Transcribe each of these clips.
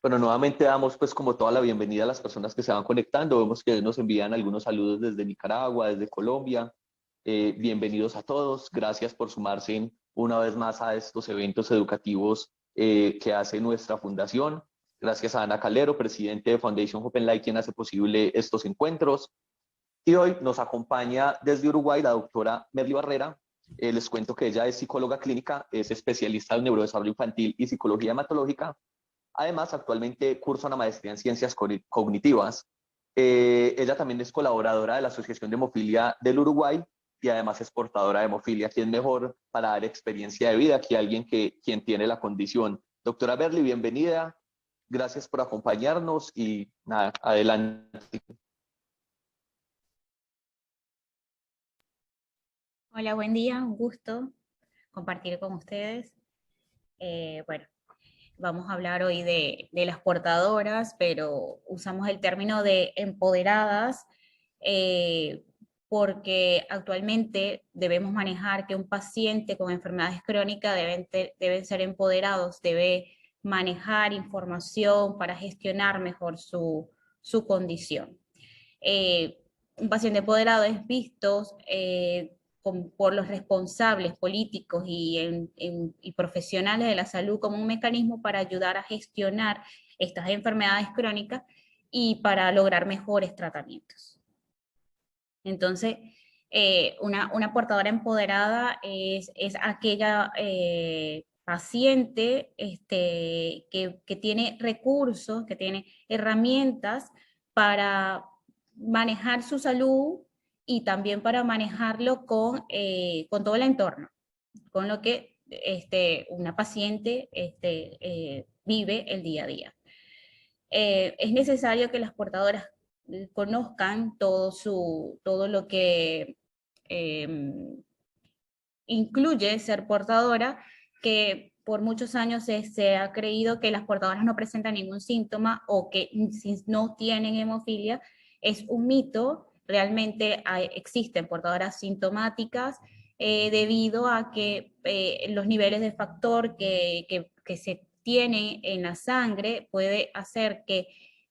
Bueno, nuevamente damos pues como toda la bienvenida a las personas que se van conectando. Vemos que nos envían algunos saludos desde Nicaragua, desde Colombia. Bienvenidos a todos. Gracias por sumarse una vez más a estos eventos educativos que hace nuestra fundación. Gracias a Ana Calero, presidente de Foundation Open Light, quien hace posible estos encuentros. Y hoy nos acompaña desde Uruguay la doctora Merly Barrera. Les cuento que ella es psicóloga clínica, es especialista en neurodesarrollo infantil y psicología hematológica. Además, actualmente cursa una maestría en ciencias cognitivas. Ella también es colaboradora de la Asociación de Hemofilia del Uruguay y además es portadora de hemofilia. ¿Quién mejor para dar experiencia de vida que alguien quien tiene la condición? Doctora Merly, bienvenida. Gracias por acompañarnos y nada, adelante. Hola, buen día, un gusto compartir con ustedes. Bueno, vamos a hablar hoy de las portadoras, pero usamos el término de empoderadas eh, porque actualmente debemos manejar que un paciente con enfermedades crónicas deben ser empoderados, debe manejar información para gestionar mejor su condición. Un paciente empoderado es visto por los responsables políticos y profesionales de la salud como un mecanismo para ayudar a gestionar estas enfermedades crónicas y para lograr mejores tratamientos. Entonces, una portadora empoderada es aquella paciente que tiene recursos, que tiene herramientas para manejar su salud y también para manejarlo con todo el entorno, con lo que una paciente vive el día a día. Es necesario que las portadoras conozcan todo lo que incluye ser portadora, que por muchos años se ha creído que las portadoras no presentan ningún síntoma o que si no tienen hemofilia, es un mito. Realmente existen portadoras sintomáticas debido a que los niveles de factor que se tiene en la sangre puede hacer que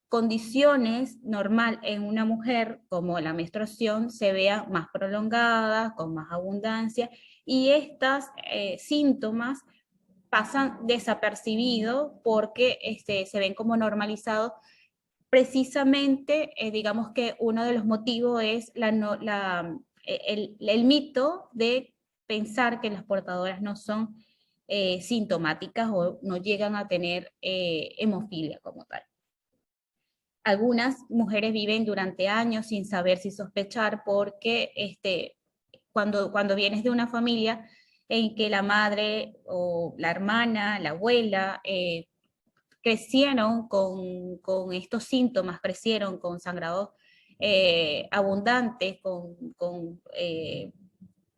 condiciones normal en una mujer como la menstruación se vean más prolongadas, con más abundancia, y estos síntomas pasan desapercibidos porque se ven como normalizados. Precisamente, digamos que uno de los motivos es el mito de pensar que las portadoras no son sintomáticas o no llegan a tener hemofilia como tal. Algunas mujeres viven durante años sin saber si sospechar porque cuando vienes de una familia en que la madre o la hermana, la abuela, crecieron con estos síntomas, crecieron con sangrados abundantes, con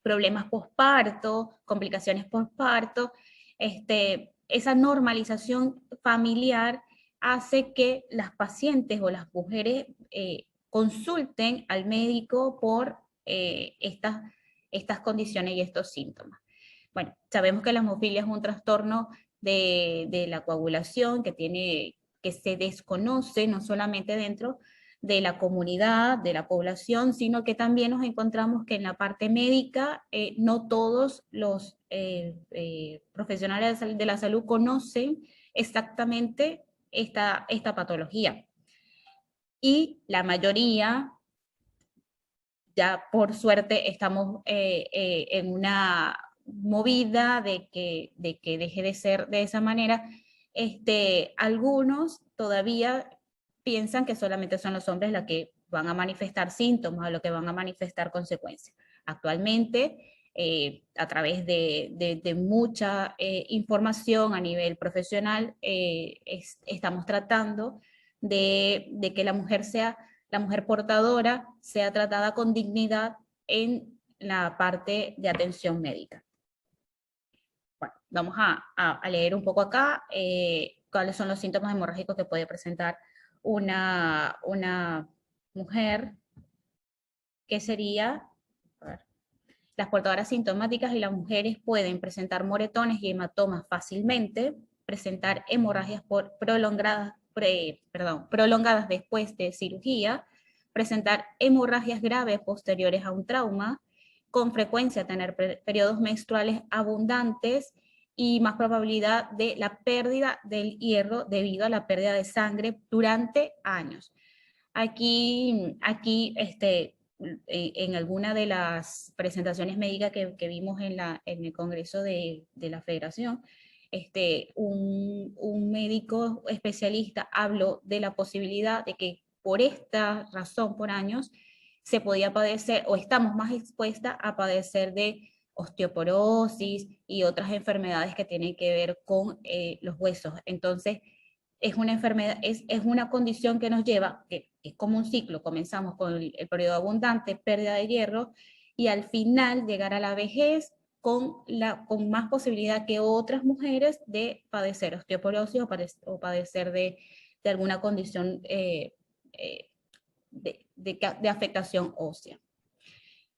problemas postparto, complicaciones postparto, esa normalización familiar hace que las pacientes o las mujeres consulten al médico por estas condiciones y estos síntomas. Bueno, sabemos que la hemofilia es un trastorno de la coagulación que se desconoce no solamente dentro de la comunidad, de la población, sino que también nos encontramos que en la parte médica no todos los profesionales de la salud conocen exactamente esta patología. Y la mayoría, ya por suerte, estamos en una movida de que deje de ser de esa manera. Algunos todavía piensan que solamente son los hombres los que van a manifestar síntomas o los que van a manifestar consecuencias. Actualmente, a través de mucha información a nivel profesional, estamos tratando de que la mujer portadora sea tratada con dignidad en la parte de atención médica. Bueno, vamos a leer un poco acá cuáles son los síntomas hemorrágicos que puede presentar una mujer, que sería, a ver, las portadoras sintomáticas y las mujeres pueden presentar moretones y hematomas fácilmente, presentar hemorragias prolongadas después de cirugía, presentar hemorragias graves posteriores a un trauma, con frecuencia tener periodos menstruales abundantes y más probabilidad de la pérdida del hierro debido a la pérdida de sangre durante años. Aquí en alguna de las presentaciones médicas que vimos en el Congreso de la Federación, un médico especialista habló de la posibilidad de que por esta razón, por años, se podía padecer o estamos más expuestas a padecer de osteoporosis y otras enfermedades que tienen que ver con los huesos. Entonces, es una enfermedad, es una condición que nos lleva, que es como un ciclo, comenzamos con el periodo abundante, pérdida de hierro, y al final llegar a la vejez con más posibilidad que otras mujeres de padecer osteoporosis o padecer de alguna condición de afectación ósea.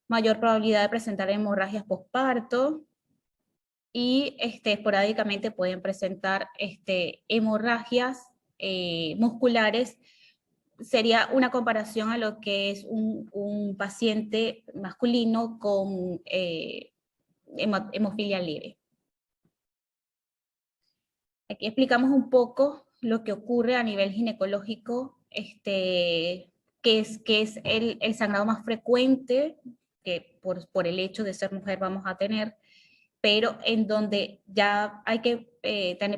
Mayor probabilidad de presentar hemorragias postparto, y esporádicamente pueden presentar hemorragias musculares. Sería una comparación a lo que es un paciente masculino con hemofilia leve. Aquí explicamos un poco lo que ocurre a nivel ginecológico, que es el sangrado más frecuente que por el hecho de ser mujer vamos a tener, pero en donde ya hay que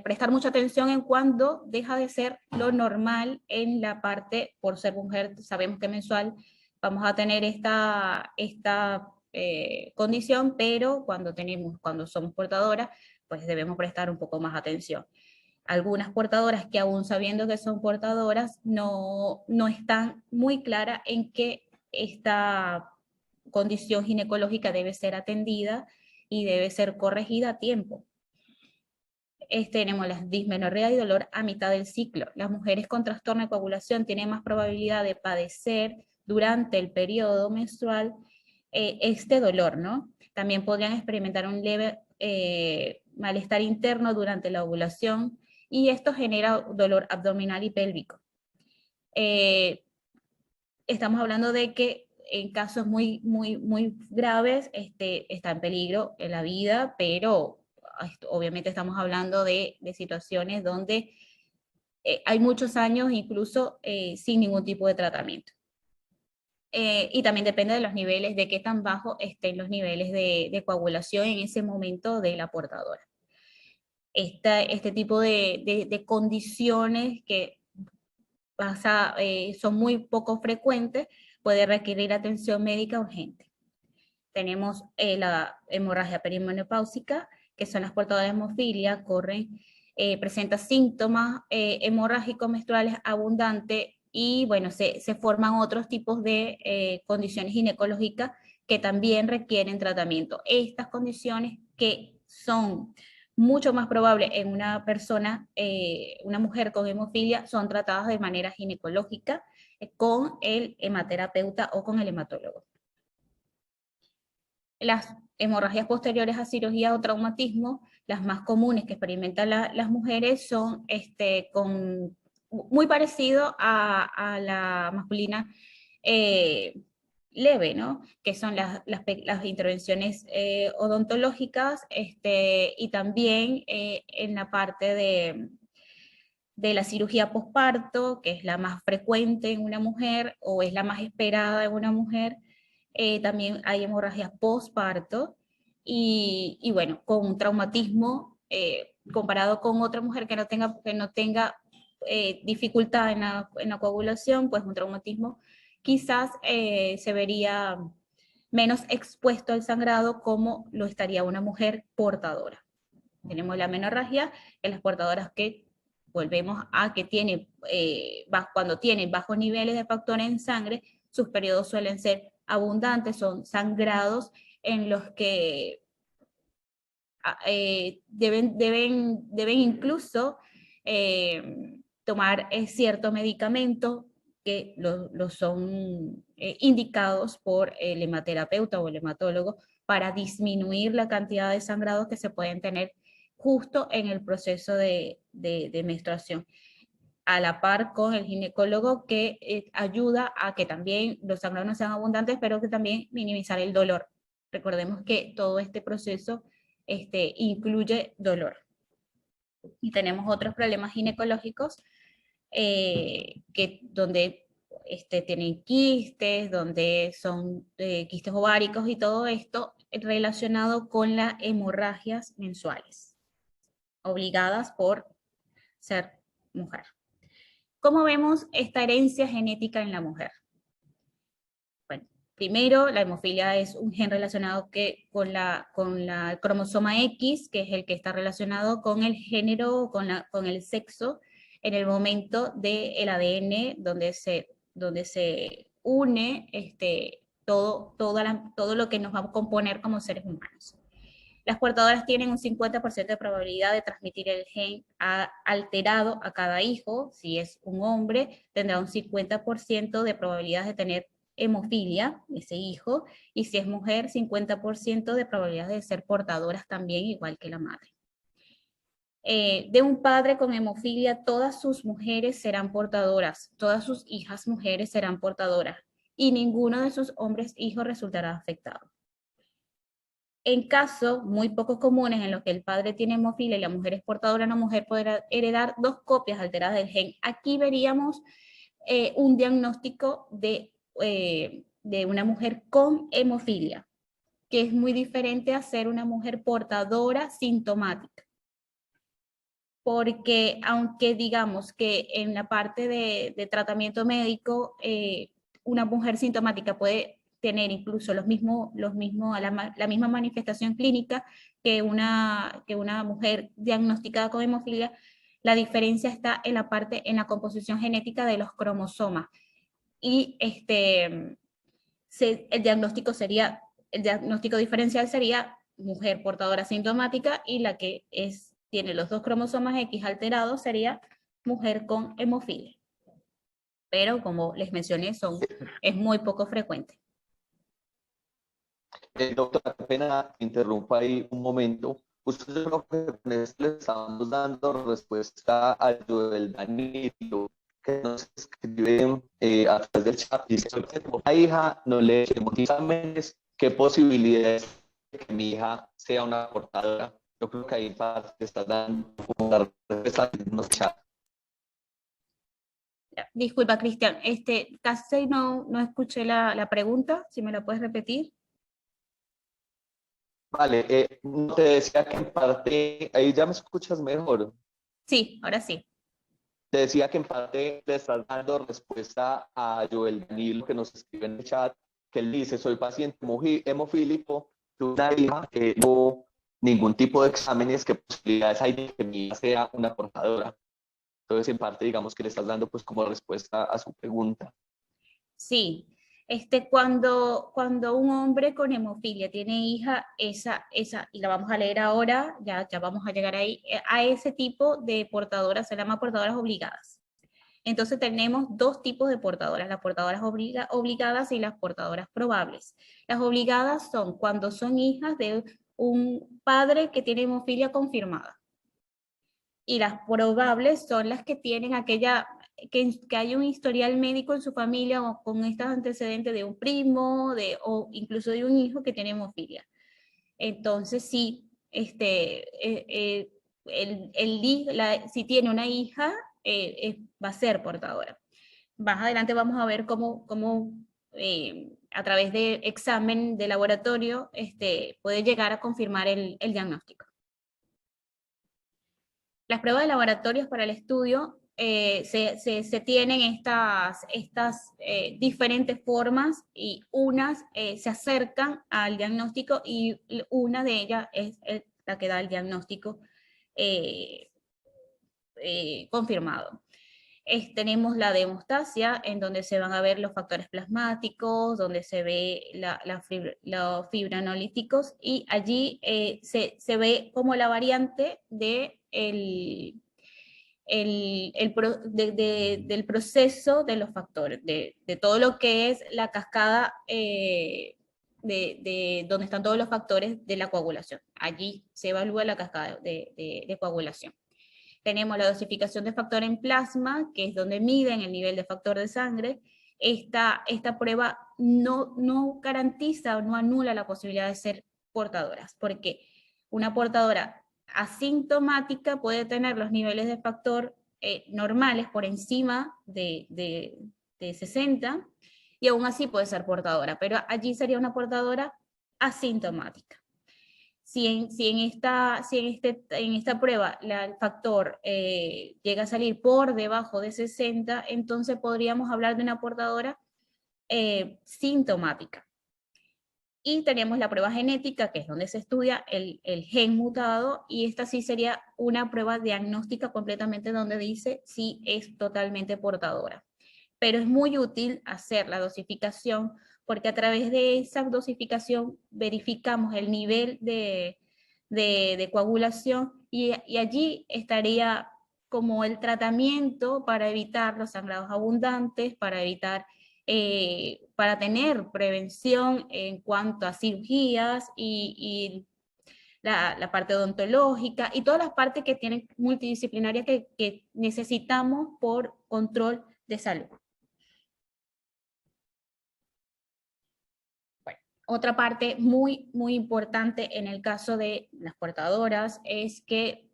prestar mucha atención en cuando deja de ser lo normal en la parte, por ser mujer, sabemos que mensual vamos a tener esta condición, pero cuando somos portadoras, pues debemos prestar un poco más atención. Algunas portadoras que aún sabiendo que son portadoras no están muy claras en que esta condición ginecológica debe ser atendida y debe ser corregida a tiempo. Tenemos la dismenorrea y dolor a mitad del ciclo. Las mujeres con trastorno de coagulación tienen más probabilidad de padecer durante el periodo menstrual este dolor, ¿no? También podrían experimentar un leve malestar interno durante la ovulación, y esto genera dolor abdominal y pélvico. Estamos hablando de que en casos muy graves está en peligro en la vida, pero obviamente estamos hablando de situaciones donde hay muchos años incluso sin ningún tipo de tratamiento. Y también depende de los niveles, de qué tan bajo estén los niveles de coagulación en ese momento de la portadora. Este tipo de condiciones que son muy poco frecuentes, puede requerir atención médica urgente. Tenemos la hemorragia perimenopáusica, que son las portadoras de hemofilia, presenta síntomas hemorrágicos menstruales abundantes, y bueno, se forman otros tipos de condiciones ginecológicas que también requieren tratamiento. Estas condiciones, que son mucho más probables en una persona, una mujer con hemofilia, son tratadas de manera ginecológica con el hematerapeuta o con el hematólogo. Las hemorragias posteriores a cirugía o traumatismo, las más comunes que experimentan las mujeres, son muy parecido a la masculina leve, ¿no? Que son las intervenciones odontológicas, y también en la parte de la cirugía posparto, que es la más frecuente en una mujer o es la más esperada en una mujer. También hay hemorragias postparto, y bueno, con un traumatismo comparado con otra mujer que no tenga dificultad en la coagulación, pues un traumatismo quizás se vería menos expuesto al sangrado como lo estaría una mujer portadora. Tenemos la menorragia en las portadoras, que volvemos a que cuando tienen bajos niveles de factores en sangre, sus periodos suelen ser abundantes, son sangrados en los que deben incluso tomar cierto medicamento que lo son indicados por el hematerapeuta o el hematólogo para disminuir la cantidad de sangrados que se pueden tener justo en el proceso de menstruación. a la par con el ginecólogo que ayuda a que también los sangrados no sean abundantes, pero que también minimizar el dolor. Recordemos que todo este proceso incluye dolor. Y tenemos otros problemas ginecológicos donde tienen quistes, donde son quistes ováricos y todo esto relacionado con las hemorragias mensuales, obligadas por ser mujer. ¿Cómo vemos esta herencia genética en la mujer? Bueno, primero, la hemofilia es un gen relacionado con la cromosoma X, que es el que está relacionado con el género, con el sexo, en el momento del ADN, donde se une todo lo que nos va a componer como seres humanos. Las portadoras tienen un 50% de probabilidad de transmitir el gen alterado a cada hijo. Si es un hombre, tendrá un 50% de probabilidad de tener hemofilia, ese hijo, y si es mujer, 50% de probabilidad de ser portadoras también, igual que la madre. De un padre con hemofilia, todas sus mujeres serán portadoras, todas sus hijas mujeres serán portadoras, y ninguno de sus hombres hijos resultará afectado. En casos muy poco comunes en los que el padre tiene hemofilia y la mujer es portadora, una mujer podrá heredar 2 copias alteradas del gen. Aquí veríamos un diagnóstico de una mujer con hemofilia, que es muy diferente a ser una mujer portadora sintomática. Porque aunque digamos que en la parte de tratamiento médico, una mujer sintomática puede tener incluso la misma manifestación clínica que una mujer diagnosticada con hemofilia, la diferencia está en la composición genética de los cromosomas. Y el diagnóstico diferencial sería mujer portadora sintomática, y la que tiene los 2 cromosomas X alterados sería mujer con hemofilia. Pero como les mencioné, es muy poco frecuente. Doctora, qué pena interrumpa ahí un momento. Usted creo que con esto le estamos dando respuesta a Joel Danilo, que nos escribe a través del chat. Dice, a hija no le echemos exámenes, ¿qué posibilidades de que mi hija sea una portadora? Yo creo que ahí en parte está dando una respuesta en los chat. Disculpa, Cristian, casi no escuché la pregunta, si me la puedes repetir. Vale, te decía que en parte, ahí ya me escuchas mejor. Sí, ahora sí. Te decía que en parte le estás dando respuesta a Joel Danilo, que nos escribe en el chat, que él dice, soy paciente hemofílico, tuve una hija, no ningún tipo de exámenes, ¿qué posibilidades hay de que mi hija sea una portadora? Entonces, en parte, digamos que le estás dando pues como respuesta a su pregunta. Sí, cuando un hombre con hemofilia tiene hija, y la vamos a leer ahora, ya vamos a llegar ahí, a ese tipo de portadoras se llama portadoras obligadas. Entonces tenemos 2 tipos de portadoras, las portadoras obligadas y las portadoras probables. Las obligadas son cuando son hijas de un padre que tiene hemofilia confirmada. Y las probables son las que tienen que hay un historial médico en su familia o con estos antecedentes de un primo o incluso de un hijo que tiene hemofilia. Entonces, sí, si tiene una hija, va a ser portadora. Más adelante vamos a ver cómo a través de examen de laboratorio puede llegar a confirmar el diagnóstico. Las pruebas de laboratorios para el estudio se tienen estas diferentes formas, y unas se acercan al diagnóstico y una de ellas es la que da el diagnóstico confirmado. Tenemos la de hemostasia, en donde se van a ver los factores plasmáticos, donde se ve los fibrinolíticos, y allí se ve como la variante del proceso de los factores, de todo lo que es la cascada de donde están todos los factores de la coagulación. Allí se evalúa la cascada de coagulación. Tenemos la dosificación de factor en plasma, que es donde miden el nivel de factor de sangre. Esta prueba no garantiza o no anula la posibilidad de ser portadoras, porque una portadora asintomática puede tener los niveles de factor normales por encima de 60, y aún así puede ser portadora, pero allí sería una portadora asintomática. Si en esta prueba el factor llega a salir por debajo de 60, entonces podríamos hablar de una portadora sintomática. Y tenemos la prueba genética, que es donde se estudia el gen mutado, y esta sí sería una prueba diagnóstica completamente donde dice si es totalmente portadora. Pero es muy útil hacer la dosificación, porque a través de esa dosificación verificamos el nivel de coagulación, y allí estaría como el tratamiento para evitar los sangrados abundantes, para tener prevención en cuanto a cirugías y la parte odontológica y todas las partes que tienen multidisciplinarias que necesitamos por control de salud. Bueno, otra parte muy importante en el caso de las portadoras es que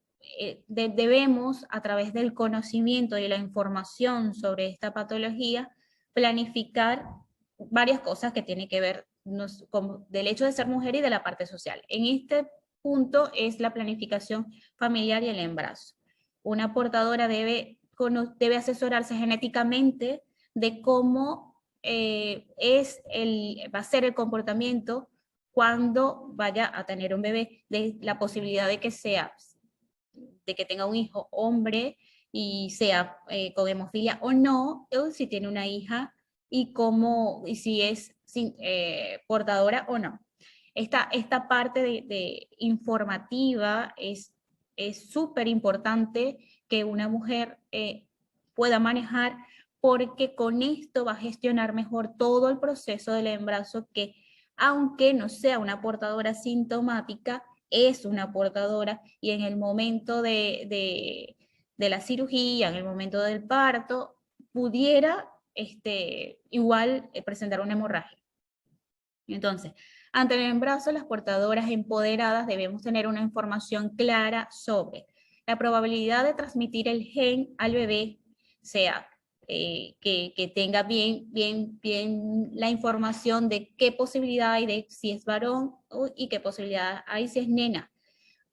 debemos, a través del conocimiento y la información sobre esta patología, planificar varias cosas que tienen que ver del hecho de ser mujer y de la parte social. En este punto es la planificación familiar y el embarazo. Una portadora debe asesorarse genéticamente de cómo va a ser el comportamiento cuando vaya a tener un bebé, de la posibilidad de que tenga un hijo hombre y sea con hemofilia o no, o si tiene una hija y si es portadora o no. Esta parte de informativa es súper importante que una mujer pueda manejar, porque con esto va a gestionar mejor todo el proceso del embarazo, que aunque no sea una portadora sintomática, es una portadora, y en el momento de la cirugía, en el momento del parto, pudiera igual presentar una hemorragia. Entonces, ante el embarazo, las portadoras empoderadas debemos tener una información clara sobre la probabilidad de transmitir el gen al bebé, sea que tenga bien la información de qué posibilidad hay de si es varón y qué posibilidad hay si es nena.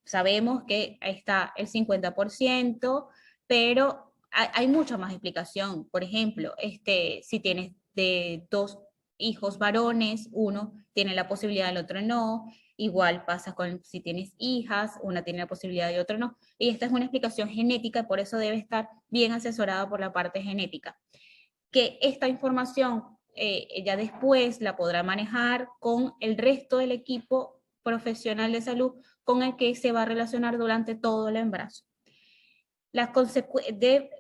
Sabemos que está el 50%, pero hay mucha más explicación. Por ejemplo, si tienes de 2 hijos varones, uno tiene la posibilidad, el otro no. Igual pasa si tienes hijas, una tiene la posibilidad y otra no. Y esta es una explicación genética, por eso debe estar bien asesorada por la parte genética. Que esta información ella después la podrá manejar con el resto del equipo profesional de salud con el que se va a relacionar durante todo el embarazo.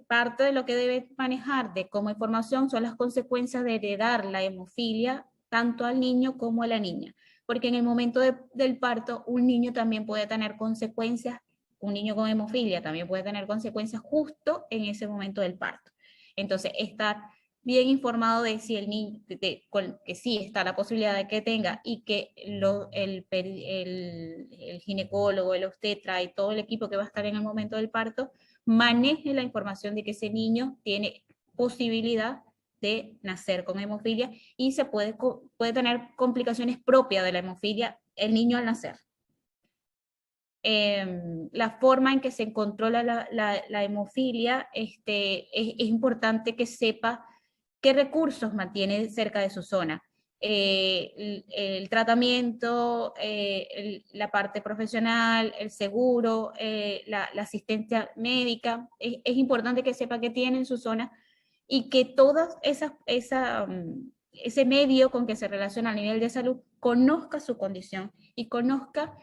Parte de lo que debe manejar como información son las consecuencias de heredar la hemofilia tanto al niño como a la niña, porque en el momento del parto un niño también puede tener consecuencias, un niño con hemofilia también puede tener consecuencias justo en ese momento del parto. Entonces, estar bien informado de si el niño, que sí está la posibilidad de que tenga, y que el ginecólogo, el obstetra y todo el equipo que va a estar en el momento del parto maneje la información de que ese niño tiene posibilidad de nacer con hemofilia, y se puede tener complicaciones propias de la hemofilia el niño al nacer. La forma en que se controla la hemofilia, es importante que sepa qué recursos mantiene cerca de su zona. El tratamiento, la parte profesional, el seguro, la asistencia médica. Es importante que sepa qué tiene en su zona, y que todas ese medio con que se relaciona a nivel de salud conozca su condición y conozca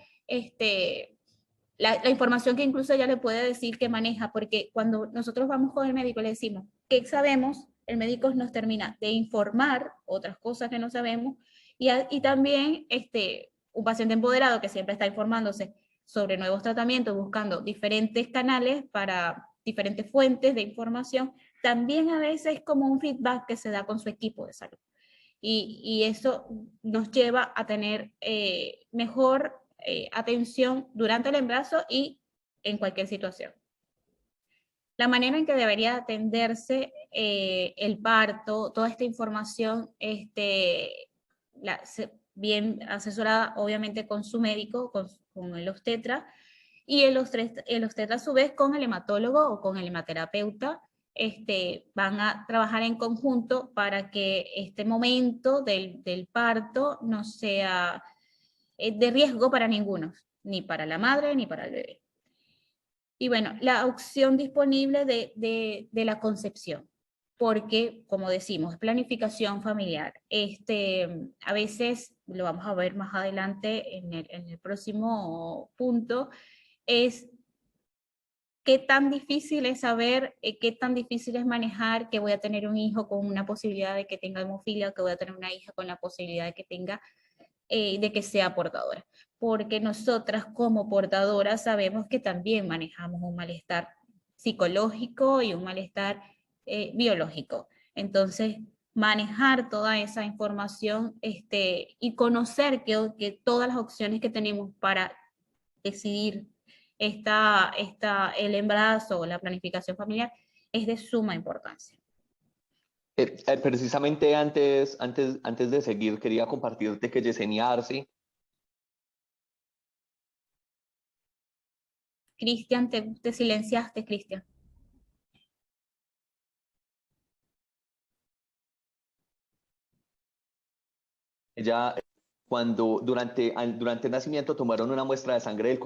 la información que incluso ella le puede decir que maneja, porque cuando nosotros vamos con el médico le decimos qué sabemos, el médico nos termina de informar otras cosas que no sabemos, y también un paciente empoderado que siempre está informándose sobre nuevos tratamientos, buscando diferentes canales para diferentes fuentes de información, también a veces es como un feedback que se da con su equipo de salud. Y eso nos lleva a tener mejor atención durante el embarazo y en cualquier situación. La manera en que debería atenderse el parto, toda esta información, bien asesorada obviamente con su médico, con el obstetra, y el obstetra a su vez con el hematólogo o con el hematerapeuta, van a trabajar en conjunto para que este momento del parto no sea de riesgo para ninguno, ni para la madre ni para el bebé. Y bueno, la opción disponible de la concepción, porque, como decimos, planificación familiar. A veces, lo vamos a ver más adelante en el próximo punto, es qué tan difícil es saber, qué tan difícil es manejar que voy a tener un hijo con una posibilidad de que tenga hemofilia, que voy a tener una hija con la posibilidad de que tenga de que sea portadora, porque nosotras como portadoras sabemos que también manejamos un malestar psicológico y un malestar biológico. Entonces, manejar toda esa información y conocer que todas las opciones que tenemos para decidir el embarazo o la planificación familiar es de suma importancia. Precisamente antes de seguir, quería compartirte que Yesenia Arce, Cristian, te silenciaste, Cristian. ella, durante el nacimiento tomaron una muestra de sangre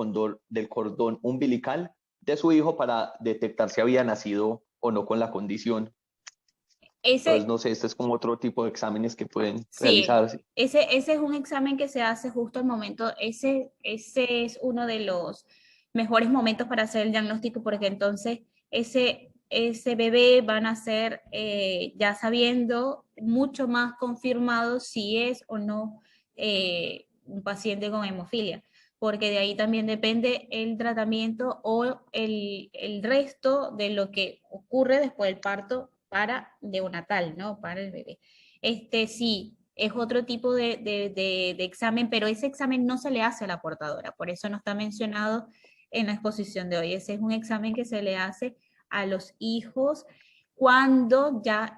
del cordón umbilical de su hijo para detectar si había nacido o no con la condición. Entonces, no sé, este es como otro tipo de exámenes que pueden Sí, realizarse. ese es un examen que se hace justo al momento, ese es uno de los mejores momentos para hacer el diagnóstico, porque entonces ese bebé va a nacer ya sabiendo mucho más confirmado si es o no un paciente con hemofilia, porque de ahí también depende el tratamiento o el resto de lo que ocurre después del parto para neonatal, ¿no? Para el bebé. Sí, es otro tipo de examen, pero ese examen no se le hace a la portadora, por eso no está mencionado en la exposición de hoy. Ese es un examen que se le hace a los hijos cuando ya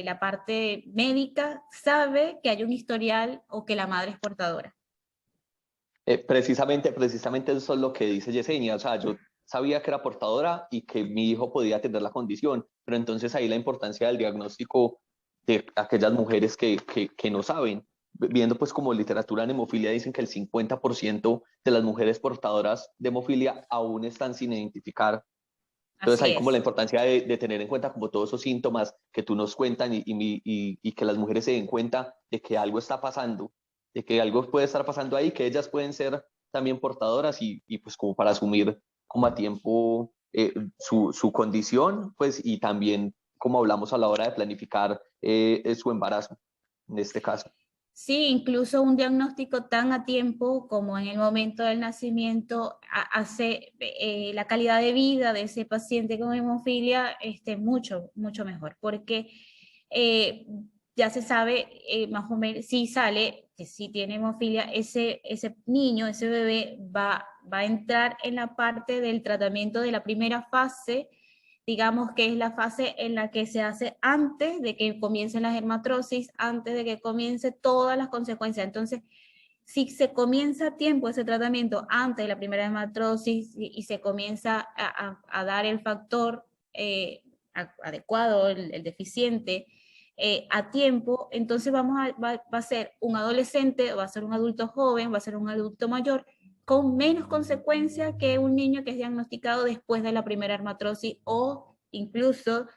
la parte médica sabe que hay un historial o que la madre es portadora. Precisamente eso es lo que dice Yesenia. O sea, yo sabía que era portadora y que mi hijo podía tener la condición, pero entonces ahí la importancia del diagnóstico de aquellas mujeres que no saben. Viendo pues como literatura en hemofilia dicen que el 50% de las mujeres portadoras de hemofilia aún están sin identificar. Entonces Así hay como la es. importancia de tener en cuenta como todos esos síntomas que tú nos cuentan y que las mujeres se den cuenta de que algo está pasando, de que algo puede estar pasando ahí, que ellas pueden ser también portadoras y pues como para asumir como a tiempo su condición, pues y también como hablamos a la hora de planificar su embarazo, en este caso. Sí, incluso un diagnóstico tan a tiempo como en el momento del nacimiento hace la calidad de vida de ese paciente con hemofilia mucho, mucho mejor, porque eh, ya se sabe más o menos, si sale que si tiene hemofilia, ese niño, ese bebé va a entrar en la parte del tratamiento de la primera fase, digamos que es la fase en la que se hace antes de que comiencen las dermatrosis, antes de que comience todas las consecuencias. Entonces, si se comienza a tiempo ese tratamiento antes de la primera dermatrosis y se comienza a dar el factor adecuado, el deficiente, a tiempo, entonces va a ser un adolescente, va a ser un adulto joven, va a ser un adulto mayor con menos consecuencia que un niño que es diagnosticado después de la primera dermatrosis o incluso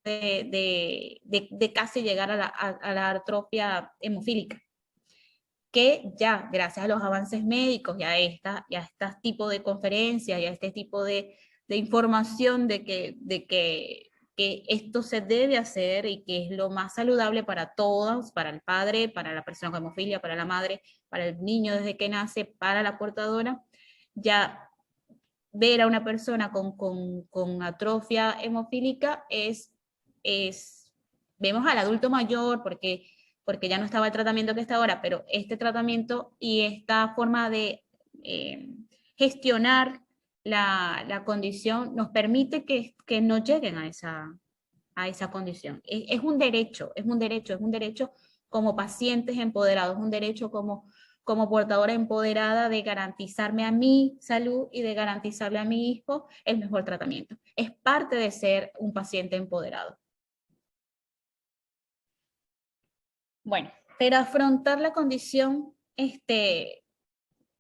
de casi llegar a la atrofia hemofílica, que ya gracias a los avances médicos y a este tipo de conferencias y a este tipo de información que esto se debe hacer y que es lo más saludable para todos, para el padre, para la persona con hemofilia, para la madre, para el niño desde que nace, para la portadora, ya ver a una persona con atrofia hemofílica vemos al adulto mayor porque ya no estaba el tratamiento que está ahora, pero este tratamiento y esta forma de gestionar la condición nos permite que no lleguen a esa condición. Es un derecho, es un derecho, es un derecho como pacientes empoderados, es un derecho como portadora empoderada de garantizarme a mi salud y de garantizarle a mi hijo el mejor tratamiento. Es parte de ser un paciente empoderado. Bueno, pero afrontar la condición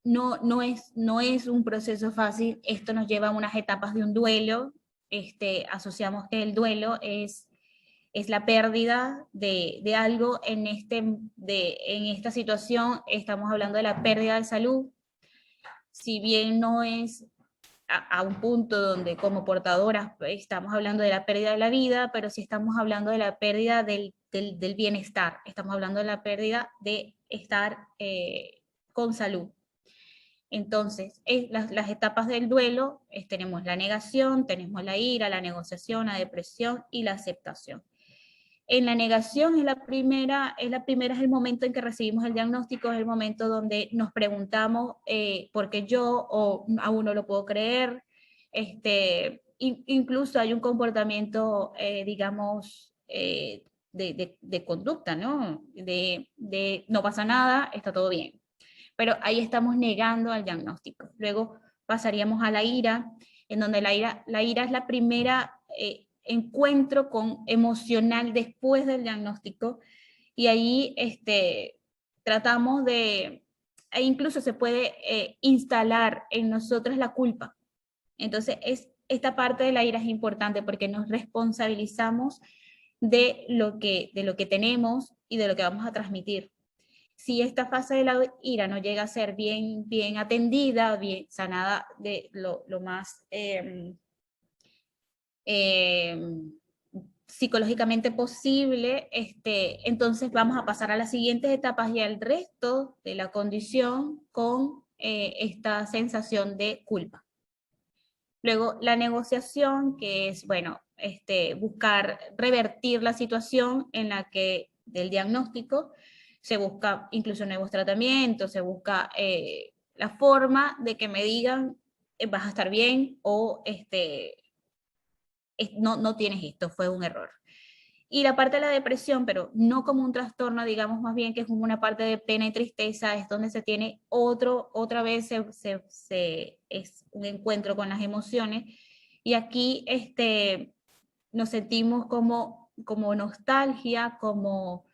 no es un proceso fácil. Esto nos lleva a unas etapas de un duelo. Asociamos que el duelo es la pérdida de algo en esta situación. Estamos hablando de la pérdida de salud. Si bien no es a un punto donde como portadoras estamos hablando de la pérdida de la vida, pero sí estamos hablando de la pérdida del bienestar, estamos hablando de la pérdida de estar con salud. Entonces, las etapas del duelo, tenemos la negación, tenemos la ira, la negociación, la depresión y la aceptación. En la negación es es el momento en que recibimos el diagnóstico, es el momento donde nos preguntamos por qué yo, o aún no lo puedo creer. Incluso hay un comportamiento, digamos, de conducta, ¿no? De no pasa nada, está todo bien. Pero ahí estamos negando al diagnóstico. Luego pasaríamos a la ira, en donde la ira es la primera encuentro emocional después del diagnóstico, y ahí tratamos e incluso se puede instalar en nosotros la culpa. Entonces, esta parte de la ira es importante porque nos responsabilizamos de lo que tenemos y de lo que vamos a transmitir. Si esta fase de la ira no llega a ser bien atendida, bien sanada de lo más psicológicamente posible, entonces vamos a pasar a las siguientes etapas y al resto de la condición con esta sensación de culpa. Luego, la negociación, que es, bueno, buscar revertir la situación en la que del diagnóstico, se busca incluso nuevos tratamientos, se busca la forma de que me digan vas a estar bien o no tienes esto, fue un error. Y la parte de la depresión, pero no como un trastorno, digamos más bien que es como una parte de pena y tristeza, es donde se tiene otra vez es un encuentro con las emociones. Y aquí nos sentimos como nostalgia, como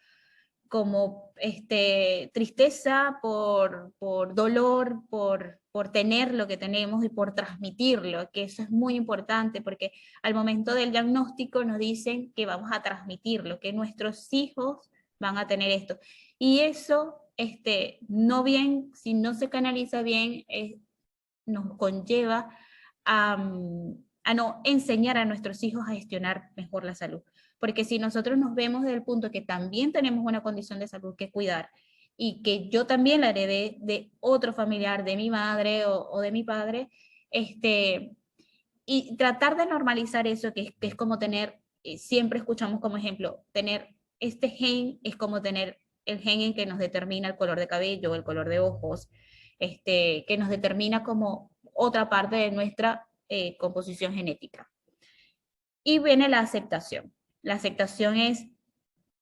tristeza por dolor, por tener lo que tenemos y por transmitirlo, que eso es muy importante porque al momento del diagnóstico nos dicen que vamos a transmitirlo, que nuestros hijos van a tener esto. Y eso, no bien, si no se canaliza bien, nos conlleva a no enseñar a nuestros hijos a gestionar mejor la salud. Porque si nosotros nos vemos desde el punto que también tenemos una condición de salud que cuidar y que yo también la heredé de otro familiar, de mi madre o de mi padre, y tratar de normalizar eso, que es como tener, siempre escuchamos como ejemplo, tener este gen es como tener el gen en que nos determina el color de cabello, el color de ojos, que nos determina como otra parte de nuestra composición genética. Y viene la aceptación. La aceptación es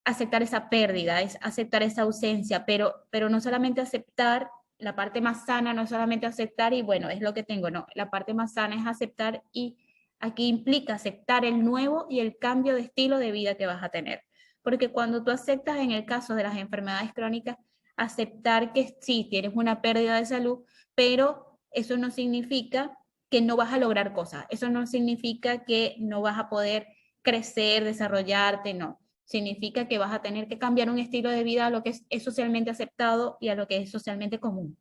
aceptar esa pérdida, es aceptar esa ausencia, pero no solamente aceptar, la parte más sana no es solamente aceptar y bueno, es lo que tengo, no, la parte más sana es aceptar, y aquí implica aceptar el nuevo y el cambio de estilo de vida que vas a tener. Porque cuando tú aceptas, en el caso de las enfermedades crónicas, aceptar que sí, tienes una pérdida de salud, pero eso no significa que no vas a lograr cosas, eso no significa que no vas a poder crecer, desarrollarte, no. Significa que vas a tener que cambiar un estilo de vida a lo que es socialmente aceptado y a lo que es socialmente común.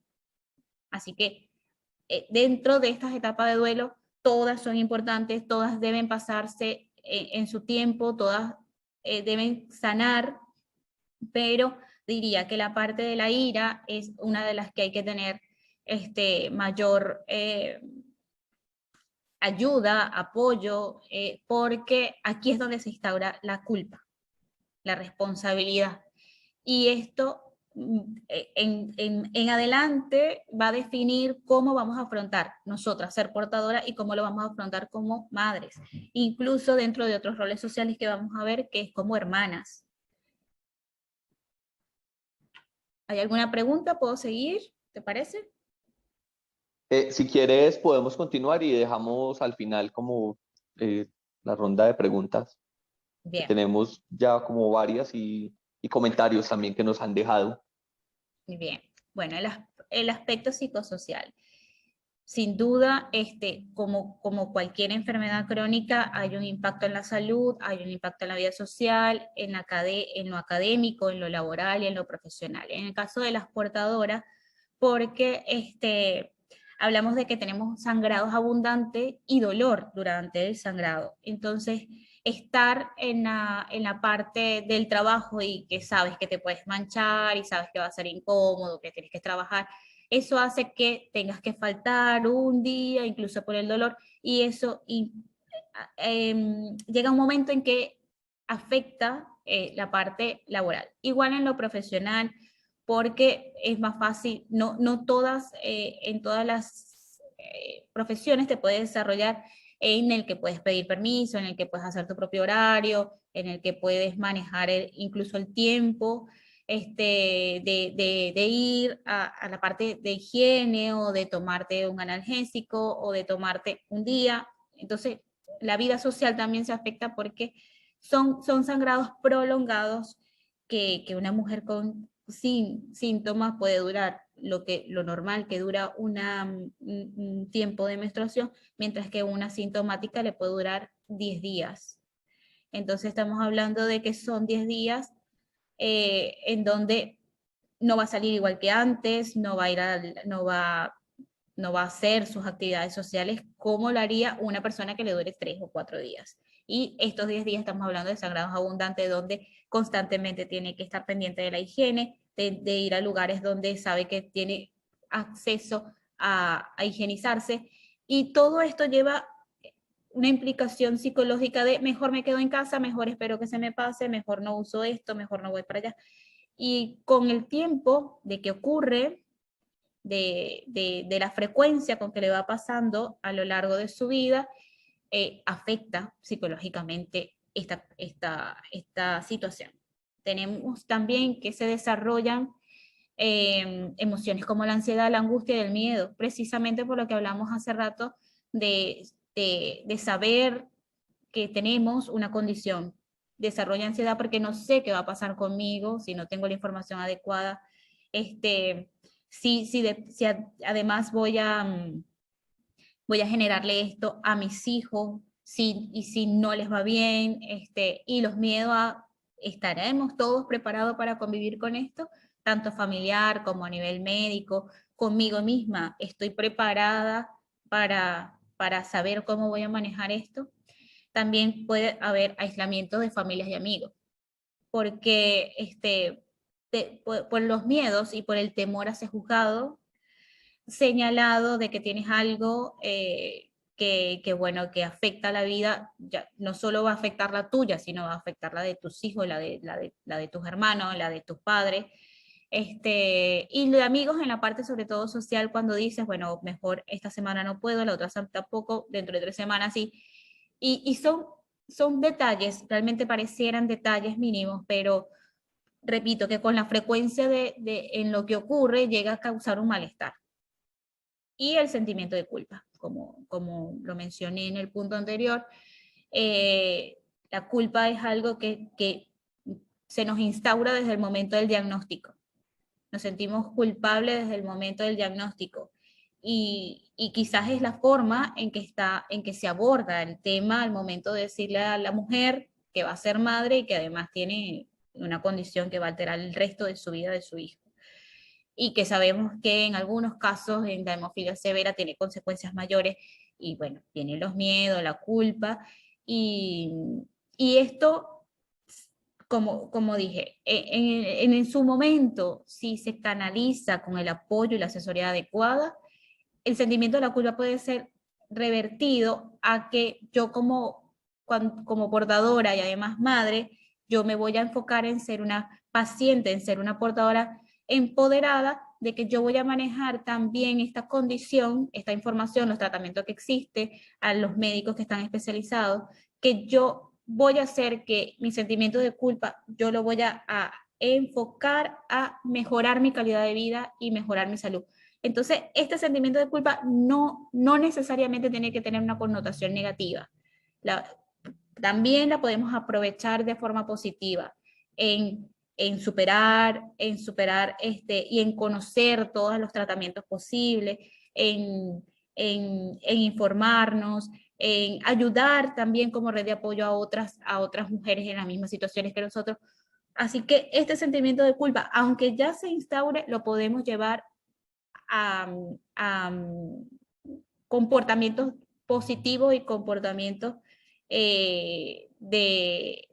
Así que dentro de estas etapas de duelo, todas son importantes, todas deben pasarse en su tiempo, todas deben sanar, pero diría que la parte de la ira es una de las que hay que tener mayor ayuda, apoyo, porque aquí es donde se instaura la culpa, la responsabilidad. Y esto en adelante va a definir cómo vamos a afrontar nosotras ser portadoras y cómo lo vamos a afrontar como madres, incluso dentro de otros roles sociales que vamos a ver, que es como hermanas. ¿Hay alguna pregunta? ¿Puedo seguir? ¿Te parece? Si quieres, podemos continuar y dejamos al final como eh, la ronda de preguntas, que Bien, tenemos ya como varias y comentarios también que nos han dejado. muy bien. Bueno, el aspecto psicosocial. Sin duda, como cualquier enfermedad crónica, hay un impacto en la salud, hay un impacto en la vida social, en lo académico, en lo laboral y en lo profesional. En el caso de las portadoras, porque hablamos de que tenemos sangrados abundantes y dolor durante el sangrado. Entonces, estar en la parte del trabajo y que sabes que te puedes manchar y sabes que va a ser incómodo, que tienes que trabajar, eso hace que tengas que faltar un día, incluso por el dolor, y eso llega un momento en que afecta la parte laboral. Igual en lo profesional, porque es más fácil, no todas, en todas las profesiones te puedes desarrollar en el que puedes pedir permiso, en el que puedes hacer tu propio horario, en el que puedes manejar incluso el tiempo, de ir a la parte de higiene o de tomarte un analgésico o de tomarte un día. Entonces, la vida social también se afecta porque son sangrados prolongados que una mujer sin síntomas puede durar lo normal que dura un tiempo de menstruación, mientras que una sintomática le puede durar 10 días. Entonces estamos hablando de que son 10 días en donde no va a salir igual que antes, no va a hacer sus actividades sociales como lo haría una persona que le dure 3 o 4 días. Y estos 10 días estamos hablando de sangrados abundantes donde constantemente tiene que estar pendiente de la higiene, de ir a lugares donde sabe que tiene acceso a higienizarse. Y todo esto lleva una implicación psicológica de mejor me quedo en casa, mejor espero que se me pase, mejor no uso esto, mejor no voy para allá. Y con el tiempo de que ocurre, de la frecuencia con que le va pasando a lo largo de su vida, afecta psicológicamente esta situación. Tenemos también que se desarrollan emociones como la ansiedad, la angustia y el miedo, precisamente por lo que hablamos hace rato de saber que tenemos una condición. Desarrolla ansiedad porque no sé qué va a pasar conmigo si no tengo la información adecuada. Si además voy a generarle esto a mis hijos, y si no les va bien, y los miedos a, ¿estaremos todos preparados para convivir con esto? Tanto familiar como a nivel médico, conmigo misma, ¿estoy preparada para saber cómo voy a manejar esto? También puede haber aislamiento de familias y amigos, porque por los miedos y por el temor a ser juzgado, señalado de que tienes algo bueno, que afecta la vida, ya, no solo va a afectar la tuya, sino va a afectar la de tus hijos, la de tus hermanos, la de tus padres. Y de amigos en la parte sobre todo social, cuando dices, bueno, mejor esta semana no puedo, la otra tampoco, dentro de 3 semanas sí. Y son detalles, realmente parecieran detalles mínimos, pero repito que con la frecuencia en lo que ocurre llega a causar un malestar. Y el sentimiento de culpa, como lo mencioné en el punto anterior, eh, la culpa es algo que se nos instaura desde el momento del diagnóstico. Nos sentimos culpables desde el momento del diagnóstico. Y quizás es la forma en que se aborda el tema al momento de decirle a la mujer que va a ser madre y que además tiene una condición que va a alterar el resto de su vida de su hijo. Y que sabemos que en algunos casos en la hemofilia severa tiene consecuencias mayores y bueno, tienen los miedos, la culpa y esto como dije, en su momento, si se canaliza con el apoyo y la asesoría adecuada, el sentimiento de la culpa puede ser revertido a que yo como portadora y además madre, yo me voy a enfocar en ser una paciente, en ser una portadora empoderada, de que yo voy a manejar también esta condición, esta información, los tratamientos que existen, a los médicos que están especializados, que yo voy a hacer que mi sentimiento de culpa, yo lo voy a enfocar a mejorar mi calidad de vida y mejorar mi salud. Entonces, este sentimiento de culpa no necesariamente tiene que tener una connotación negativa. La, también la podemos aprovechar de forma positiva en superar y en conocer todos los tratamientos posibles, en informarnos, en ayudar también como red de apoyo a otras mujeres en las mismas situaciones que nosotros. Así que este sentimiento de culpa, aunque ya se instaure, lo podemos llevar a comportamientos positivos y comportamientos de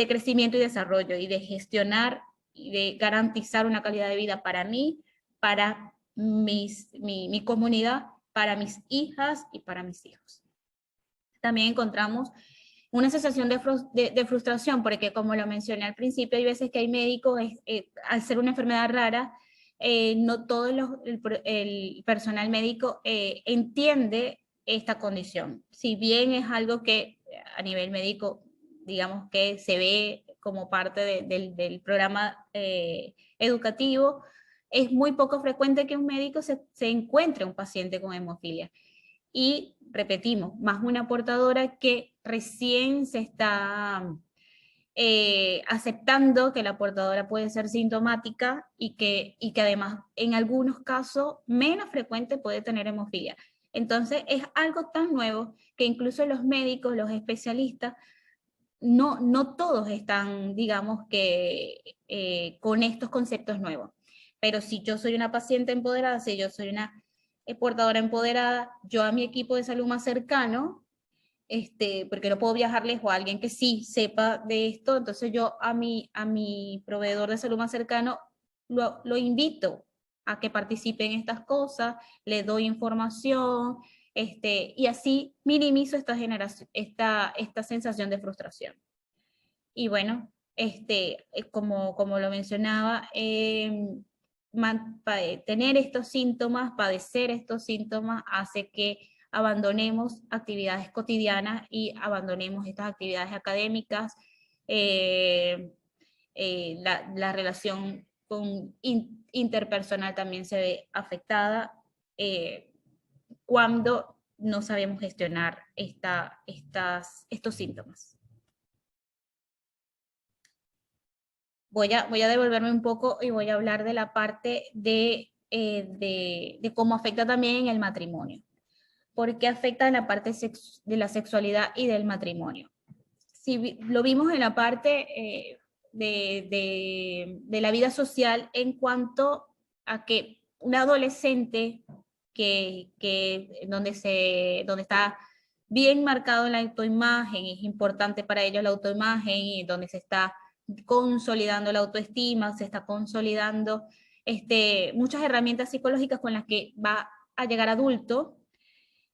crecimiento y desarrollo y de gestionar y de garantizar una calidad de vida para mí, para mi comunidad, para mis hijas y para mis hijos. También encontramos una sensación de frustración, porque como lo mencioné al principio, hay veces que hay médicos, al ser una enfermedad rara, no todo el personal médico entiende esta condición. Si bien es algo que a nivel médico, digamos que se ve como parte del programa educativo, es muy poco frecuente que un médico se encuentre un paciente con hemofilia. Y repetimos, más una portadora que recién se está aceptando que la portadora puede ser sintomática y que además en algunos casos menos frecuente puede tener hemofilia. Entonces es algo tan nuevo que incluso los médicos, los especialistas, no todos están, digamos que, con estos conceptos nuevos. Pero si yo soy una paciente empoderada, si yo soy una portadora empoderada, yo a mi equipo de salud más cercano, porque no puedo viajar lejos a alguien que sí sepa de esto, entonces yo a mi proveedor de salud más cercano lo invito a que participe en estas cosas, le doy información, y así minimizo esta sensación de frustración. Y bueno, como lo mencionaba, tener estos síntomas, padecer estos síntomas, hace que abandonemos actividades cotidianas y abandonemos estas actividades académicas. La relación interpersonal también se ve afectada cuando no sabemos gestionar estos síntomas. Voy a devolverme un poco y voy a hablar de la parte de cómo afecta también en el matrimonio. ¿Por qué afecta en la parte de la sexualidad y del matrimonio? Si lo vimos en la parte de la vida social en cuanto a que un adolescente donde está bien marcado en la autoimagen, es importante para ellos la autoimagen, y donde se está consolidando la autoestima, se está consolidando muchas herramientas psicológicas con las que va a llegar adulto,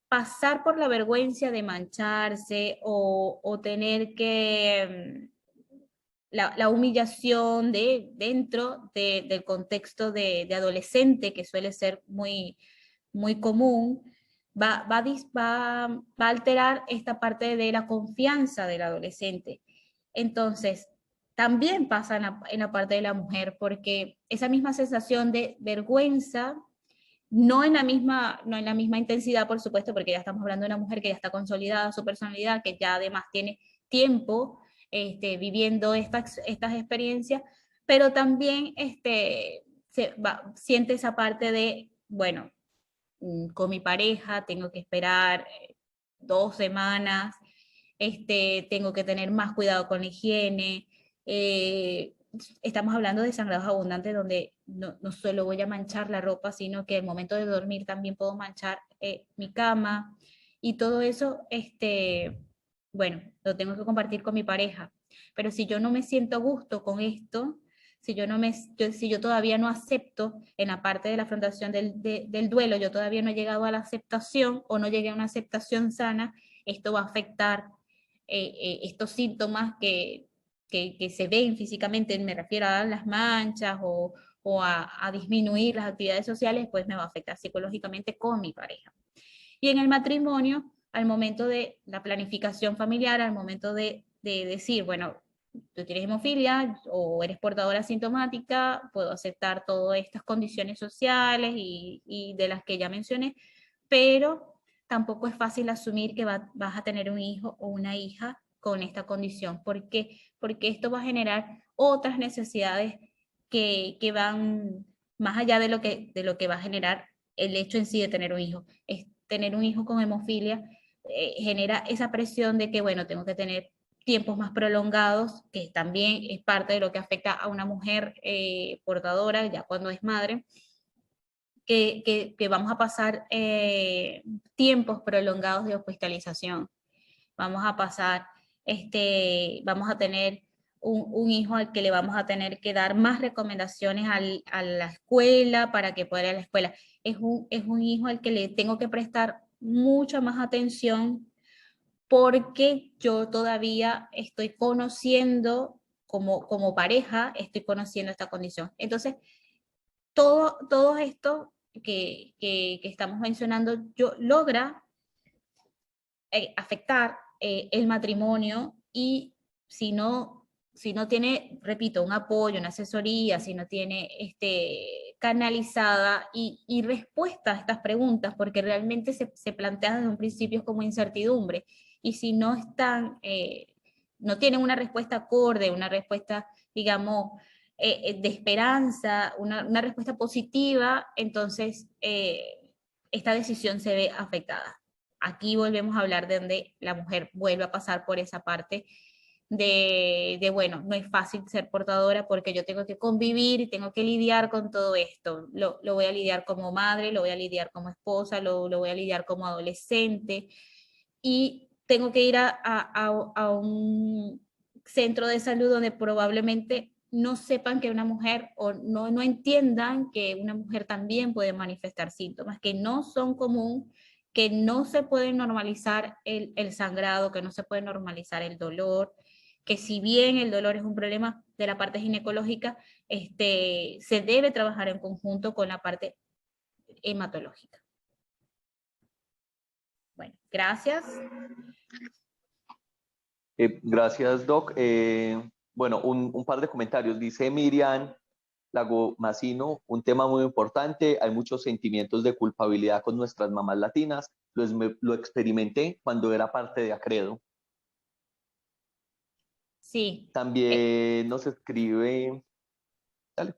pasar por la vergüenza de mancharse o tener que la humillación dentro del contexto de adolescente, que suele ser muy, muy común, va a alterar esta parte de la confianza del adolescente. Entonces, también pasa en la parte de la mujer, porque esa misma sensación de vergüenza, no en la misma intensidad, por supuesto, porque ya estamos hablando de una mujer que ya está consolidada su personalidad, que ya además tiene tiempo viviendo estas experiencias, pero también siente esa parte de, bueno, con mi pareja tengo que esperar 2 semanas, tengo que tener más cuidado con la higiene. Estamos hablando de sangrados abundantes donde no solo voy a manchar la ropa, sino que al momento de dormir también puedo manchar mi cama, y todo eso, bueno, lo tengo que compartir con mi pareja. Pero si yo no me siento a gusto con esto, si yo todavía no acepto en la parte de la afrontación del duelo, yo todavía no he llegado a la aceptación o no llegué a una aceptación sana, esto va a afectar estos síntomas que se ven físicamente, me refiero a las manchas o a disminuir las actividades sociales, pues me va a afectar psicológicamente con mi pareja. Y en el matrimonio, al momento de la planificación familiar, al momento de decir, bueno, tú tienes hemofilia o eres portadora asintomática, puedo aceptar todas estas condiciones sociales y de las que ya mencioné, pero tampoco es fácil asumir que vas a tener un hijo o una hija con esta condición. ¿Por qué? Porque esto va a generar otras necesidades que van más allá de lo que va a generar el hecho en sí de tener un hijo. Es tener un hijo con hemofilia genera esa presión de que, bueno, tengo que tener tiempos más prolongados, que también es parte de lo que afecta a una mujer portadora, ya cuando es madre, que vamos a pasar tiempos prolongados de hospitalización. Vamos a pasar, vamos a tener un hijo al que le vamos a tener que dar más recomendaciones a la escuela para que pueda ir a la escuela. Es un hijo al que le tengo que prestar mucha más atención porque yo todavía estoy conociendo, como pareja, estoy conociendo esta condición. Entonces, todo esto que estamos mencionando logra afectar el matrimonio y si no tiene, repito, un apoyo, una asesoría, si no tiene canalizada y respuesta a estas preguntas, porque realmente se plantean desde un principio como incertidumbre, y si no están, no tienen una respuesta acorde, una respuesta, digamos, de esperanza, una respuesta positiva, entonces esta decisión se ve afectada. Aquí volvemos a hablar de donde la mujer vuelve a pasar por esa parte bueno, no es fácil ser portadora porque yo tengo que convivir y tengo que lidiar con todo esto. Lo voy a lidiar como madre, lo voy a lidiar como esposa, lo voy a lidiar como adolescente y tengo que ir a un centro de salud donde probablemente no sepan que una mujer o no entiendan que una mujer también puede manifestar síntomas que no son comunes, que no se puede normalizar el sangrado, que no se puede normalizar el dolor, que si bien el dolor es un problema de la parte ginecológica, se debe trabajar en conjunto con la parte hematológica. Bueno, gracias. Gracias, Doc. Bueno, un par de comentarios. Dice Miriam Lago Macino, un tema muy importante. Hay muchos sentimientos de culpabilidad con nuestras mamás latinas. Lo experimenté cuando era parte de Acredo. Sí. También nos escribe... Dale.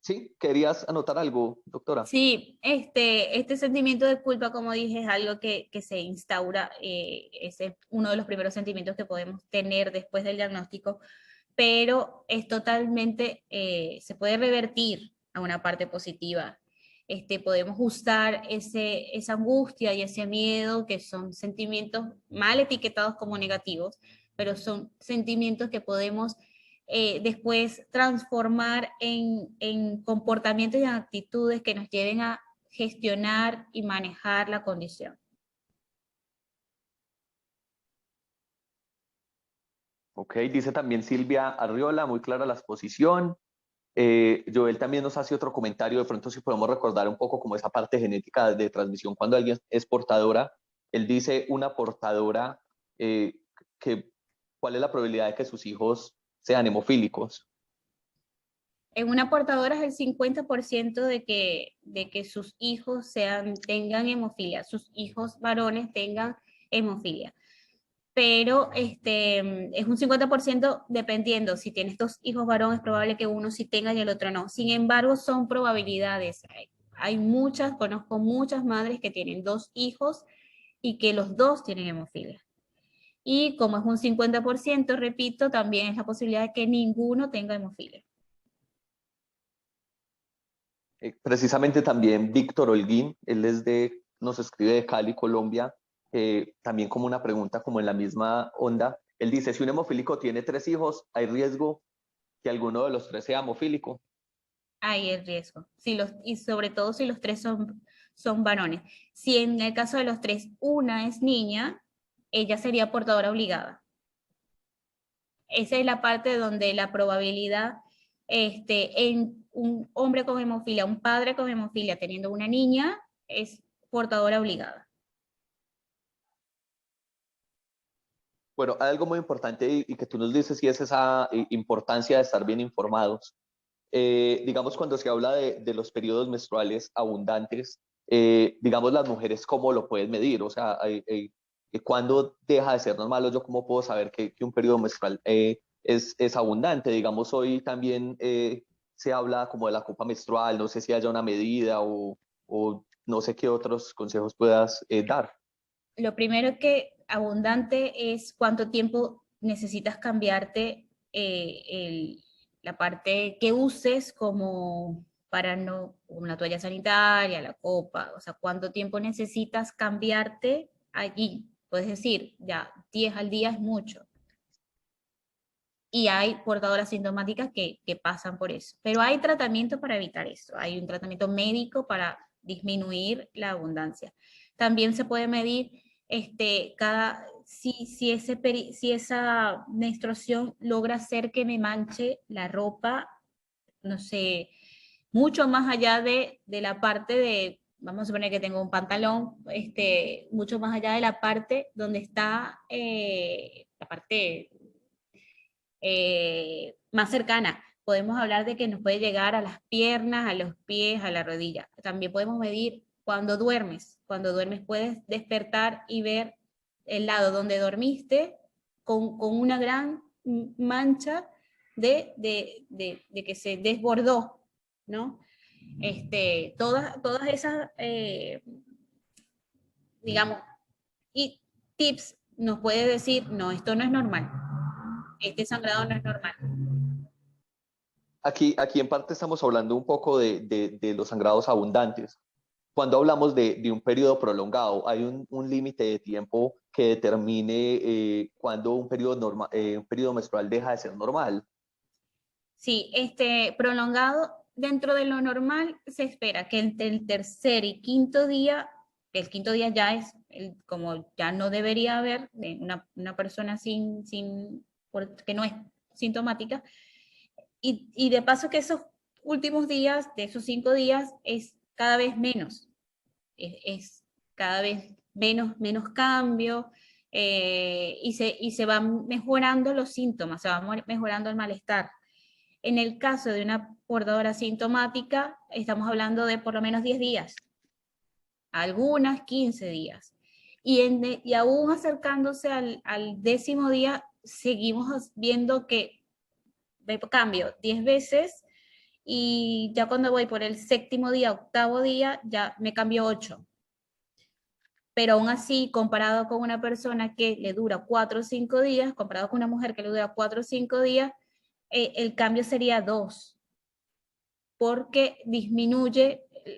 Sí, ¿querías anotar algo, doctora? Sí, este sentimiento de culpa, como dije, es algo que se instaura, ese es uno de los primeros sentimientos que podemos tener después del diagnóstico, pero es totalmente, se puede revertir a una parte positiva. Podemos usar esa angustia y ese miedo, que son sentimientos mal etiquetados como negativos, pero son sentimientos que podemos después transformar en comportamientos y en actitudes que nos lleven a gestionar y manejar la condición. Ok, dice también Silvia Arriola, muy clara la exposición. Joel también nos hace otro comentario, de pronto si podemos recordar un poco como esa parte genética de transmisión cuando alguien es portadora. Él dice una portadora, que, ¿cuál es la probabilidad de que sus hijos sean hemofílicos? En una portadora es el 50% de que sus hijos tengan hemofilia, sus hijos varones tengan hemofilia. Pero es un 50% dependiendo. Si tienes dos hijos varones, es probable que uno sí tenga y el otro no. Sin embargo, son probabilidades. Conozco muchas madres que tienen dos hijos y que los dos tienen hemofilia. Y como es un 50%, repito, también es la posibilidad de que ninguno tenga hemofilia. Precisamente también Víctor Holguín, él nos escribe de Cali, Colombia, también como una pregunta como en la misma onda. Él dice, si un hemofílico tiene 3 hijos, ¿hay riesgo que alguno de los 3 sea hemofílico? Hay el riesgo. Y sobre todo si los tres son varones. Si en el caso de los tres una es niña, ella sería portadora obligada. Esa es la parte donde la probabilidad en un hombre con hemofilia, un padre con hemofilia teniendo una niña, es portadora obligada. Bueno, hay algo muy importante y que tú nos dices y es esa importancia de estar bien informados. Digamos, cuando se habla de los periodos menstruales abundantes, digamos, las mujeres, ¿cómo lo pueden medir? O sea, ¿cuándo deja de ser normal o yo cómo puedo saber que un periodo menstrual es abundante? Digamos, hoy también se habla como de la copa menstrual, no sé si haya una medida o no sé qué otros consejos puedas dar. Lo primero que abundante es cuánto tiempo necesitas cambiarte la parte que uses como para no, una toalla sanitaria, la copa, o sea, cuánto tiempo necesitas cambiarte allí. Puedes decir, ya 10 al día es mucho. Y hay portadoras sintomáticas que pasan por eso. Pero hay tratamiento para evitar eso. Hay un tratamiento médico para disminuir la abundancia. También se puede medir si esa menstruación logra hacer que me manche la ropa, no sé, mucho más allá de la parte de, vamos a suponer que tengo un pantalón, mucho más allá de la parte donde está la parte más cercana. Podemos hablar de que nos puede llegar a las piernas, a los pies, a la rodilla. También podemos medir cuando duermes. Cuando duermes puedes despertar y ver el lado donde dormiste con una gran mancha de que se desbordó, ¿no? Todas esas, digamos, y tips nos puede decir, no, esto no es normal, este sangrado no es normal. Aquí en parte estamos hablando un poco de los sangrados abundantes. Cuando hablamos de un periodo prolongado, hay un límite de tiempo que determine cuándo un periodo menstrual deja de ser normal. Sí, prolongado dentro de lo normal se espera que entre el tercer y quinto día, el quinto día ya es como ya no debería haber una persona que no es sintomática, y de paso que esos últimos días, de esos 5 días, es cada vez menos, es cada vez menos cambio, y se van mejorando los síntomas, se va mejorando el malestar. En el caso de una portadora sintomática, estamos hablando de por lo menos 10 días, algunas 15 días. Y aún acercándose al 10.º día, seguimos viendo que cambio 10 veces y ya cuando voy por el 7.º día, 8.º día, ya me cambio 8. Pero aún así, comparado con una persona que le dura 4 o 5 días, comparado con una mujer que le dura 4 o 5 días, el cambio sería 2, porque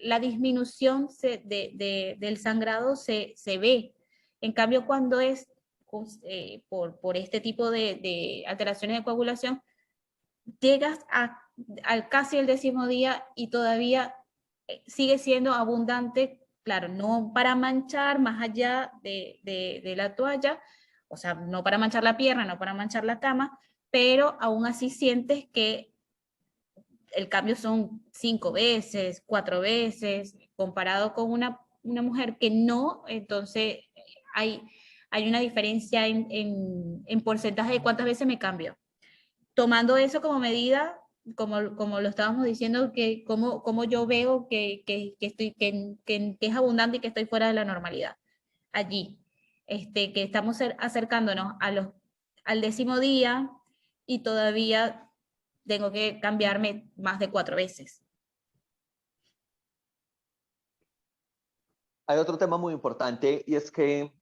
la disminución del sangrado se ve. En cambio, cuando es por este tipo de alteraciones de coagulación, llegas al casi el 10.º día y todavía sigue siendo abundante, claro, no para manchar más allá de la toalla, o sea, no para manchar la pierna, no para manchar la cama, pero aún así sientes que el cambio son 5 veces, 4 veces, comparado con una mujer que no, entonces hay, hay una diferencia en porcentaje de cuántas veces me cambio. Tomando eso como medida, como lo estábamos diciendo, que como yo veo que es abundante y que estoy fuera de la normalidad. Allí, que estamos acercándonos al 10.º día y todavía tengo que cambiarme más de 4 veces. Hay otro tema muy importante y es que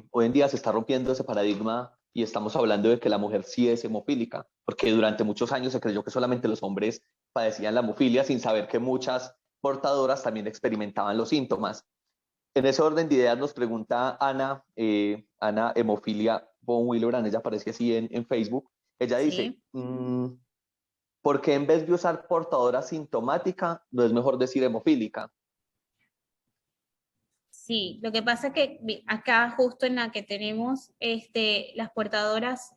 hoy en día se está rompiendo ese paradigma y estamos hablando de que la mujer sí es hemofílica, porque durante muchos años se creyó que solamente los hombres padecían la hemofilia sin saber que muchas portadoras también experimentaban los síntomas. En ese orden de ideas nos pregunta Ana, Ana Hemofilia von Willebrand, ella aparece así en Facebook. Ella dice, Sí. ¿por qué en vez de usar portadora sintomática, no es mejor decir hemofílica? Sí, lo que pasa es que acá justo en la que tenemos las portadoras,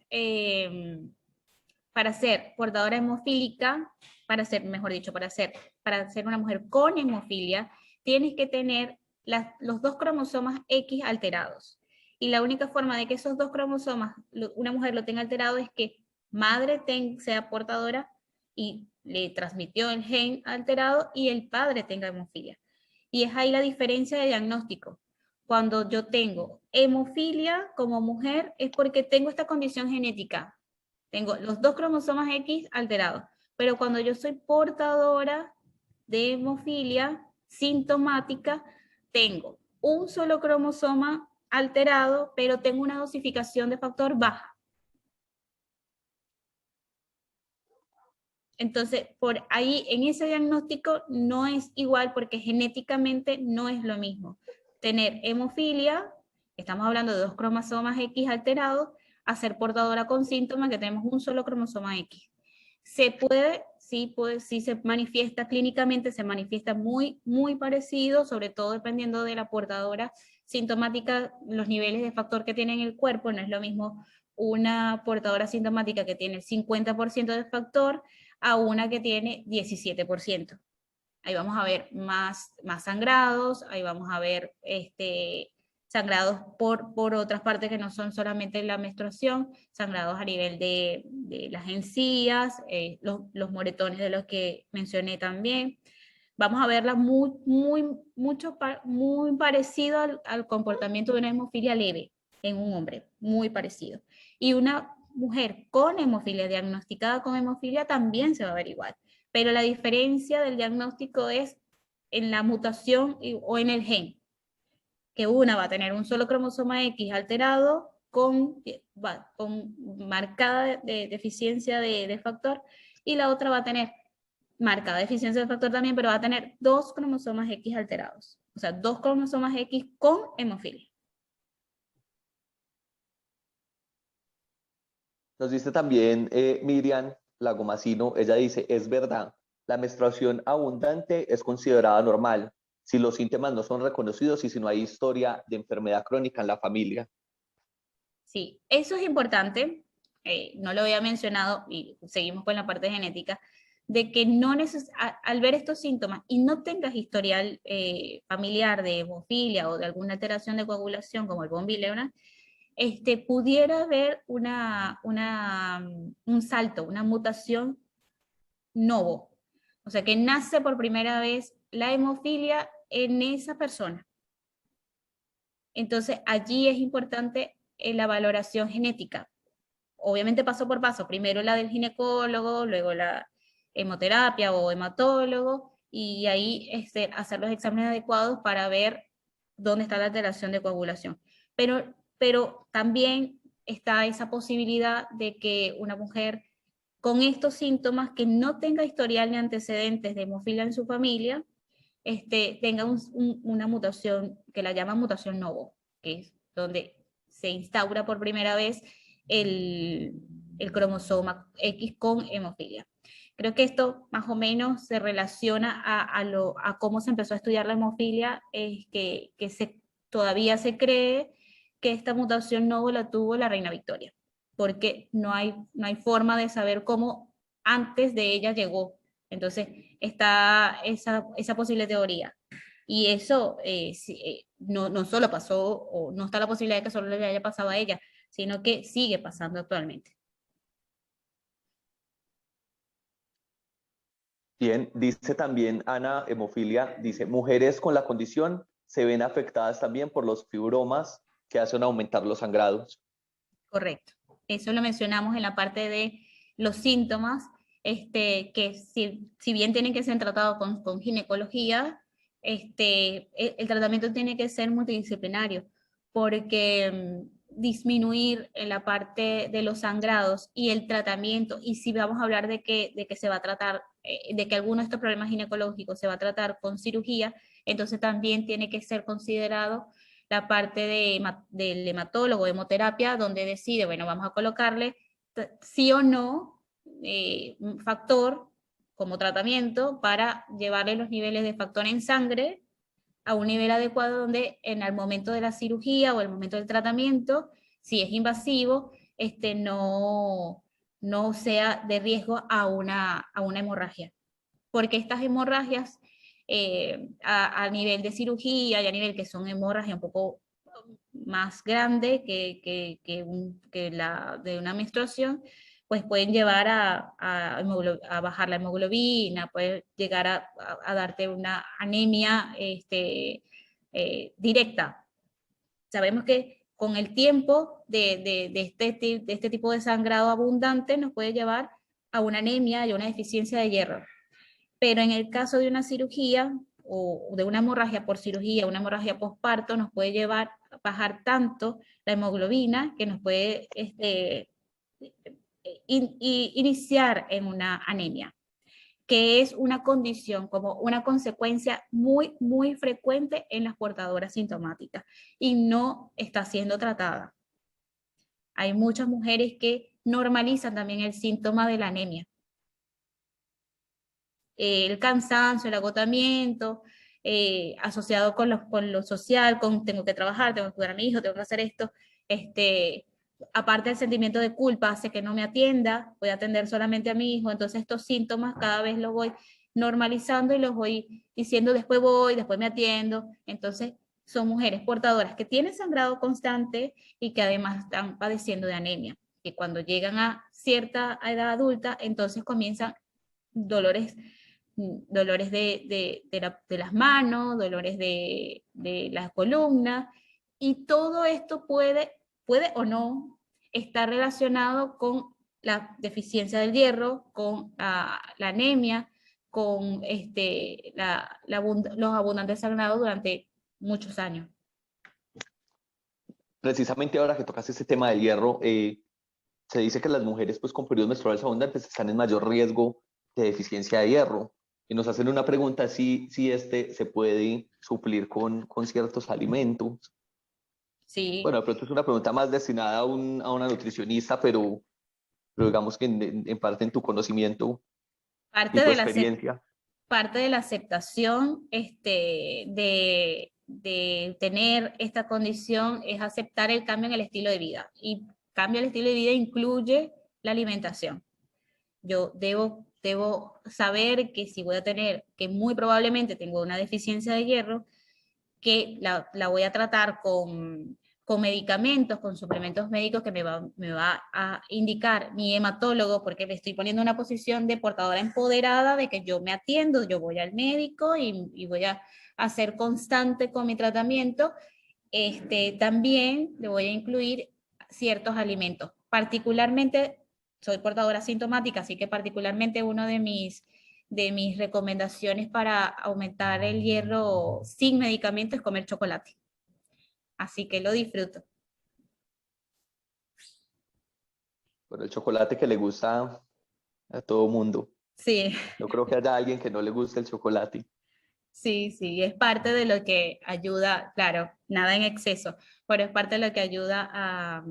para ser portadora hemofílica, mejor dicho, para ser una mujer con hemofilia, tienes que tener los dos cromosomas X alterados. Y la única forma de que esos dos cromosomas, una mujer lo tenga alterado, es que madre sea portadora y le transmitió el gen alterado y el padre tenga hemofilia. Y es ahí la diferencia de diagnóstico. Cuando yo tengo hemofilia como mujer es porque tengo esta condición genética. Tengo los dos cromosomas X alterados. Pero cuando yo soy portadora de hemofilia sintomática, tengo un solo cromosoma alterado, pero tengo una dosificación de factor baja. Entonces, por ahí en ese diagnóstico no es igual porque genéticamente no es lo mismo. Tener hemofilia, estamos hablando de dos cromosomas X alterados, a ser portadora con síntomas que tenemos un solo cromosoma X. Se puede, sí se manifiesta clínicamente, se manifiesta muy, muy parecido, sobre todo dependiendo de la portadora sintomática, los niveles de factor que tiene en el cuerpo. No es lo mismo una portadora sintomática que tiene el 50% de factor a una que tiene 17%. Ahí vamos a ver más sangrados, ahí vamos a ver sangrados por otras partes que no son solamente la menstruación, sangrados a nivel de las encías, los moretones de los que mencioné también. Vamos a verla muy parecido al comportamiento de una hemofilia leve en un hombre, muy parecido. Y una mujer con hemofilia, diagnosticada con hemofilia, también se va a ver igual. Pero la diferencia del diagnóstico es en la mutación o en el gen, que una va a tener un solo cromosoma X alterado con marcada deficiencia de factor, y la otra va a tener marcada deficiencia de factor también, pero va a tener dos cromosomas X alterados. O sea, dos cromosomas X con hemofilia. Nos dice también Miriam Lagomacino, ella dice, es verdad, la menstruación abundante es considerada normal si los síntomas no son reconocidos y si no hay historia de enfermedad crónica en la familia. Sí, eso es importante, no lo había mencionado y seguimos con la parte genética, de que no al ver estos síntomas y no tengas historial familiar de hemofilia o de alguna alteración de coagulación como el von Willebrand, pudiera haber un salto, una mutación novo, o sea, que nace por primera vez la hemofilia en esa persona. Entonces, allí es importante la valoración genética. Obviamente paso por paso, primero la del ginecólogo, luego la hemoterapia o hematólogo, y ahí hacer los exámenes adecuados para ver dónde está la alteración de coagulación. Pero también está esa posibilidad de que una mujer con estos síntomas que no tenga historial ni antecedentes de hemofilia en su familia, tenga una mutación que la llaman mutación novo, que es donde se instaura por primera vez el, el cromosoma X con hemofilia. Creo que esto más o menos se relaciona a cómo se empezó a estudiar la hemofilia, es que todavía se cree que esta mutación novo la tuvo la reina Victoria, porque no hay forma de saber cómo antes de ella llegó. Entonces, está esa posible teoría. Y eso no solo pasó, o no está la posibilidad de que solo le haya pasado a ella, sino que sigue pasando actualmente. Bien, dice también Ana Hemofilia, dice, mujeres con la condición se ven afectadas también por los fibromas que hacen aumentar los sangrados. Correcto. Eso lo mencionamos en la parte de los síntomas, que si bien tienen que ser tratados con ginecología, el tratamiento tiene que ser multidisciplinario, porque disminuir en la parte de los sangrados y el tratamiento, y si vamos a hablar de que se va a tratar, de que alguno de estos problemas ginecológicos se va a tratar con cirugía, entonces también tiene que ser considerado la parte del hematólogo, hemoterapia, donde decide, bueno, vamos a colocarle sí o no un factor como tratamiento para llevarle los niveles de factor en sangre a un nivel adecuado donde en el momento de la cirugía o el momento del tratamiento, si es invasivo, no sea de riesgo a una hemorragia. Porque estas hemorragias a nivel de cirugía y a nivel que son hemorragias un poco más grande que la de una menstruación, pues pueden llevar a bajar la hemoglobina, puede llegar a darte una anemia directa. Sabemos que con el tiempo de este tipo de sangrado abundante nos puede llevar a una anemia y a una deficiencia de hierro. Pero en el caso de una cirugía o de una hemorragia por cirugía, una hemorragia postparto, nos puede llevar a bajar tanto la hemoglobina que nos puede iniciar en una anemia, que es una condición, como una consecuencia muy, muy frecuente en las portadoras sintomáticas y no está siendo tratada. Hay muchas mujeres que normalizan también el síntoma de la anemia. El cansancio, el agotamiento, asociado con lo social, con tengo que trabajar, tengo que cuidar a mi hijo, tengo que hacer esto, aparte del sentimiento de culpa hace que no me atienda, voy a atender solamente a mi hijo, entonces estos síntomas cada vez los voy normalizando y los voy diciendo después voy, después me atiendo, entonces son mujeres portadoras que tienen sangrado constante y que además están padeciendo de anemia, que cuando llegan a cierta edad adulta, entonces comienzan dolores de las manos, dolores de la columna, y todo esto puede o no estar relacionado con la deficiencia del hierro, con la anemia, con los abundantes sangrados durante muchos años. Precisamente ahora que tocas ese tema del hierro, se dice que las mujeres pues, con periodos menstruales abundantes están en mayor riesgo de deficiencia de hierro. Y nos hacen una pregunta si este se puede suplir con ciertos alimentos. Sí. Bueno, de pronto es una pregunta más destinada a una nutricionista, pero digamos que en parte en tu conocimiento y Parte tu de la, experiencia. parte de la aceptación de tener esta condición es aceptar el cambio en el estilo de vida. Y cambio en el estilo de vida incluye la alimentación. Yo debo saber que si voy a tener, que muy probablemente tengo una deficiencia de hierro, que la voy a tratar con medicamentos, con suplementos médicos que me va a indicar mi hematólogo, porque me estoy poniendo en una posición de portadora empoderada de que yo me atiendo, yo voy al médico y voy a ser constante con mi tratamiento. También le voy a incluir ciertos alimentos, particularmente soy portadora sintomática, así que particularmente uno de mis recomendaciones para aumentar el hierro sin medicamento es comer chocolate. Así que lo disfruto. Bueno, el chocolate que le gusta a todo mundo. Sí, No creo que haya alguien que no le guste el chocolate. sí, sí, es parte de lo que ayuda, claro, nada en exceso, pero es parte de lo que ayuda a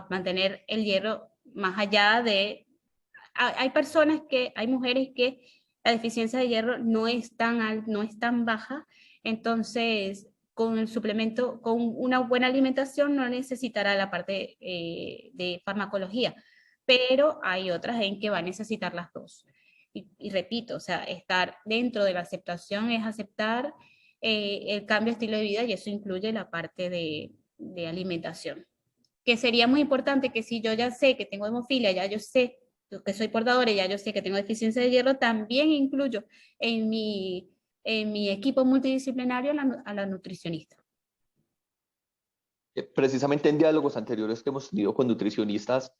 mantener el hierro más allá de... Hay personas hay mujeres que la deficiencia de hierro no es tan baja, entonces con el suplemento, con una buena alimentación no necesitará la parte de farmacología, pero hay otras en que va a necesitar las dos. Y repito, o sea, estar dentro de la aceptación es aceptar el cambio de estilo de vida y eso incluye la parte de alimentación. Que sería muy importante que si yo ya sé que tengo hemofilia, ya yo sé que soy portadora y ya yo sé que tengo deficiencia de hierro, también incluyo en en mi equipo multidisciplinario a la nutricionista. Precisamente en diálogos anteriores que hemos tenido con nutricionistas,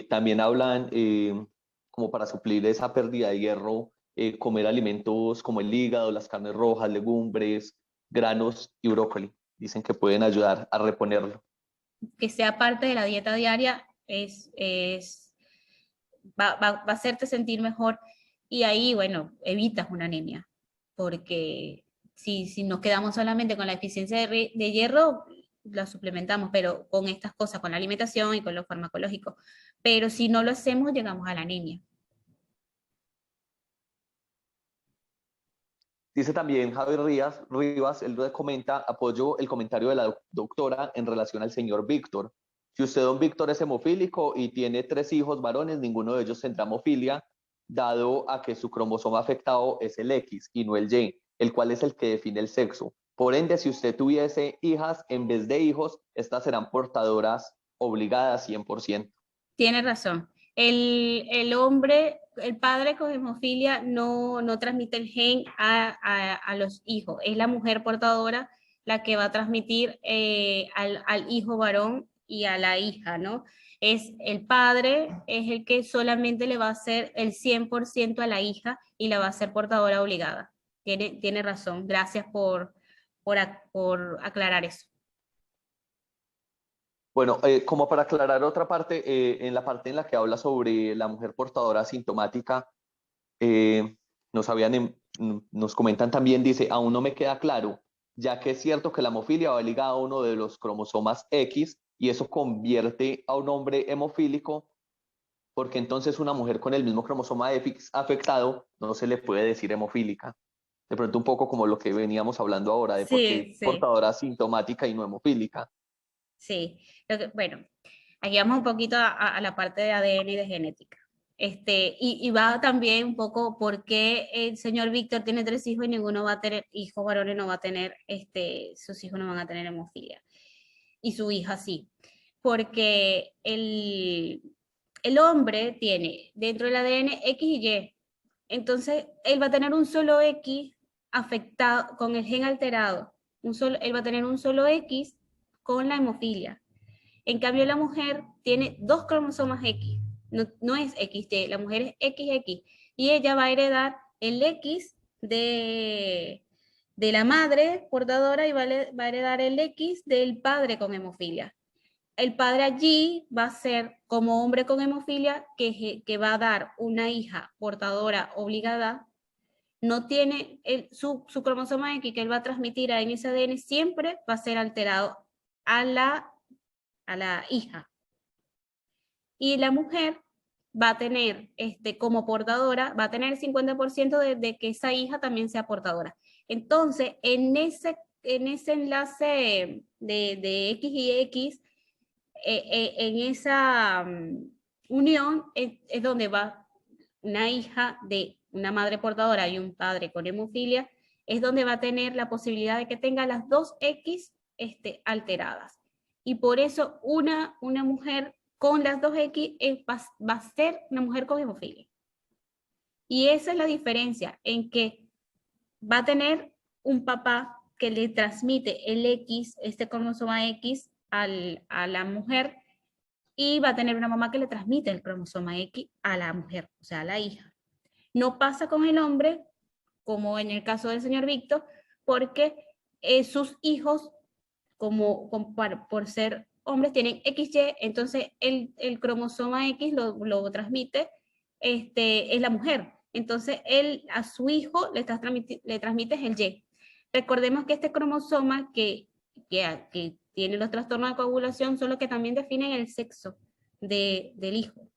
también hablan como para suplir esa pérdida de hierro, comer alimentos como el hígado, las carnes rojas, legumbres, granos y brócoli. Dicen que pueden ayudar a reponerlo. que sea parte de la dieta diaria va a hacerte sentir mejor y ahí, bueno, evitas una anemia, porque si nos quedamos solamente con la deficiencia de hierro, la suplementamos, pero con estas cosas, con la alimentación y con lo farmacológico. Pero si no lo hacemos, llegamos a la anemia. Dice también Javier Rivas, él comenta, apoyo el comentario de la doctora en relación al señor Víctor. Si usted, don Víctor, es hemofílico y tiene 3 hijos varones, ninguno de ellos tendrá hemofilia, dado a que su cromosoma afectado es el X y no el Y, el cual es el que define el sexo. Por ende, si usted tuviese hijas en vez de hijos, estas serán portadoras obligadas 100%. Tiene razón. El hombre, el padre con hemofilia no transmite el gen a los hijos. Es la mujer portadora la que va a transmitir al hijo varón y a la hija, ¿no? Es el padre, es el que solamente le va a hacer el 100% a la hija y la va a hacer portadora obligada. Tiene razón. Gracias por aclarar eso. Bueno, como para aclarar otra parte, en la parte en la que habla sobre la mujer portadora asintomática, eh, nos comentan también, dice, aún no me queda claro, ya que es cierto que la hemofilia va ligada a uno de los cromosomas X y eso convierte a un hombre hemofílico, porque entonces una mujer con el mismo cromosoma X afectado no se le puede decir hemofílica. De pronto un poco como lo que veníamos hablando ahora, de por qué Sí, sí. portadora asintomática y no hemofílica. Sí, bueno, aquí vamos un poquito a la parte de ADN y de genética. Y va también un poco por qué el señor Víctor tiene 3 hijos y ninguno va a tener hijos varones, no va a tener, sus hijos no van a tener hemofilia. Y su hija sí. Porque el hombre tiene dentro del ADN X y Y. Entonces, él va a tener un solo X afectado, con el gen alterado. Él va a tener un solo X con la hemofilia. En cambio, la mujer tiene 2 cromosomas X, no es XY, la mujer es XX y ella va a heredar el X de la madre portadora y va a heredar el X del padre con hemofilia. El padre allí va a ser como hombre con hemofilia que va a dar una hija portadora obligada. No tiene su cromosoma X que él va a transmitir en ese ADN, siempre va a ser alterado a la hija. Y la mujer va a tener, como portadora, va a tener el 50% de que esa hija también sea portadora. Entonces, en ese enlace de X y X, en esa unión es donde va una hija de una madre portadora y un padre con hemofilia, es donde va a tener la posibilidad de que tenga las dos X alteradas. Y por eso una mujer con las dos X va a ser una mujer con hemofilia. Y esa es la diferencia en que va a tener un papá que le transmite el X, este cromosoma X, a la mujer, y va a tener una mamá que le transmite el cromosoma X a la mujer, o sea, a la hija. No pasa con el hombre, como en el caso del señor Víctor, porque sus hijos, por ser hombres, tienen XY, entonces el cromosoma X lo transmite es la mujer. Entonces, él a su hijo le transmite el Y. Recordemos que este cromosoma que tiene los trastornos de coagulación son los que también definen el sexo del hijo.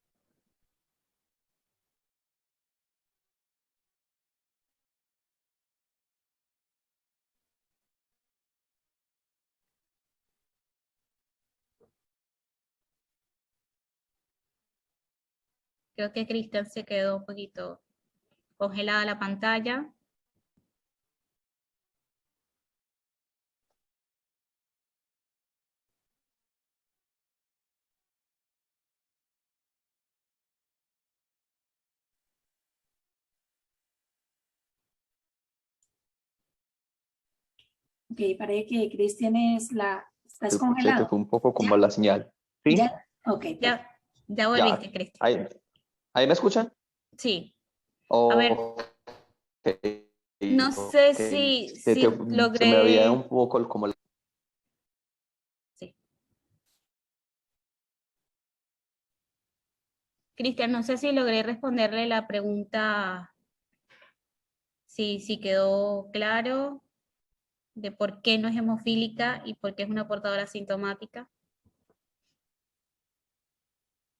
Creo que Cristian se quedó un poquito congelada la pantalla. Ok, parece que Cristian está Se escuché que descongelado. fue un poco como ¿Ya? la señal. ¿Sí? ¿Ya? Ok, perfecto. Ya volviste, Ya. Cristian. ¿Ahí me escuchan? Sí. A ver, Ok, no sé ok. si Se me había logré. un poco como Sí. Cristian, no sé si logré responderle la pregunta, si quedó claro de por qué no es hemofílica y por qué es una portadora sintomática.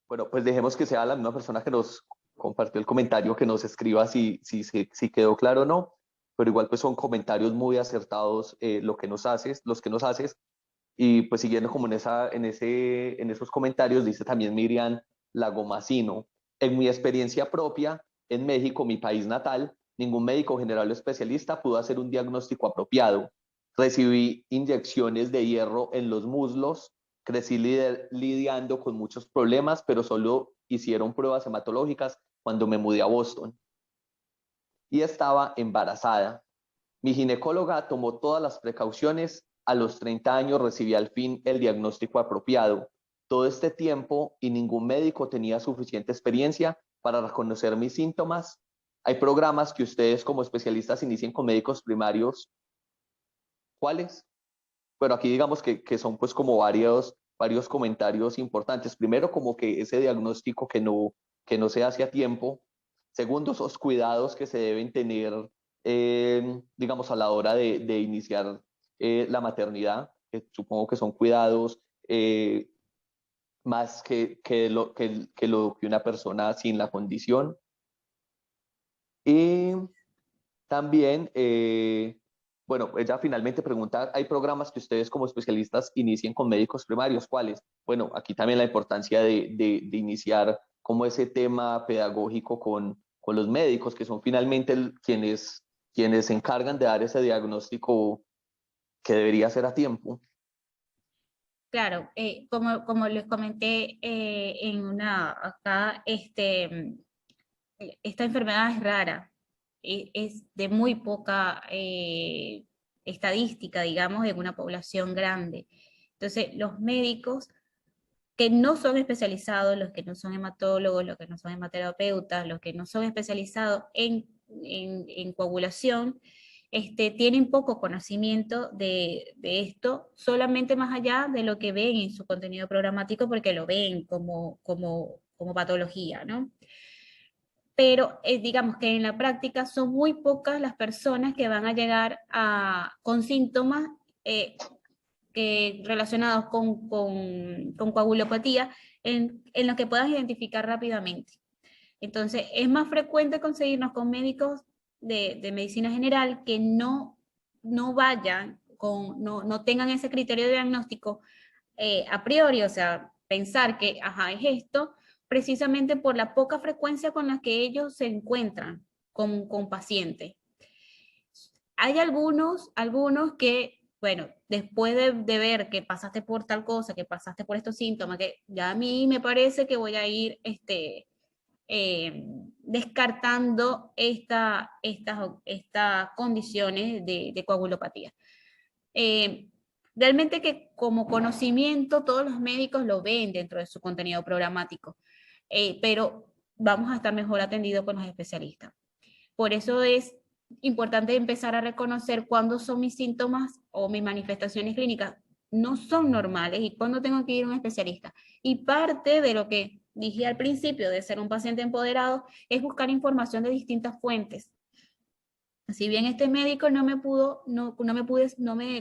Bueno, pues dejemos que sea la misma persona que nos compartió el comentario, que nos escriba si quedó claro o no, pero igual pues son comentarios muy acertados lo que nos haces, los que nos haces, y pues siguiendo como en esos comentarios, dice también Miriam Lagomacino, en mi experiencia propia, en México, mi país natal, ningún médico general o especialista pudo hacer un diagnóstico apropiado. Recibí inyecciones de hierro en los muslos, crecí lidiando con muchos problemas, pero solo hicieron pruebas hematológicas cuando me mudé a Boston. Y estaba embarazada. Mi ginecóloga tomó todas las precauciones. A los 30 años recibí al fin el diagnóstico apropiado. Todo este tiempo y ningún médico tenía suficiente experiencia para reconocer mis síntomas. Hay programas que ustedes como especialistas inicien con médicos primarios. ¿Cuáles? Pero aquí digamos que son pues como varios comentarios importantes. Primero, como que ese diagnóstico que no se hace a tiempo. Segundo, esos cuidados que se deben tener, digamos, a la hora de iniciar la maternidad, que supongo que son cuidados más que lo que una persona sin la condición. Y también, bueno, ella finalmente pregunta, ¿hay programas que ustedes como especialistas inicien con médicos primarios? ¿Cuáles? Bueno, aquí también la importancia de iniciar como ese tema pedagógico con los médicos, que son finalmente quienes se encargan de dar ese diagnóstico que debería ser a tiempo. Claro, como les comenté acá, esta enfermedad es rara, es de muy poca estadística, digamos, en una población grande. Entonces, los médicos que no son especializados, los que no son hematólogos, los que no son hematerapeutas, los que no son especializados en coagulación, tienen poco conocimiento de esto, solamente más allá de lo que ven en su contenido programático, porque lo ven como patología, ¿no? Pero digamos que en la práctica son muy pocas las personas que van a llegar con síntomas relacionados con coagulopatía en los que puedas identificar rápidamente. Entonces, es más frecuente conseguirnos con médicos de medicina general que no vayan, no tengan ese criterio de diagnóstico a priori, o sea, pensar que, ajá, es esto, precisamente por la poca frecuencia con la que ellos se encuentran con pacientes. Hay algunos que, bueno, después de ver que pasaste por tal cosa, que pasaste por estos síntomas, que ya a mí me parece que voy a ir descartando estas condiciones de coagulopatía. Realmente que como conocimiento todos los médicos lo ven dentro de su contenido programático, pero vamos a estar mejor atendidos con los especialistas. Por eso es importante empezar a reconocer cuándo son mis síntomas o mis manifestaciones clínicas no son normales y cuándo tengo que ir a un especialista. Y parte de lo que dije al principio de ser un paciente empoderado es buscar información de distintas fuentes. Si bien este médico no me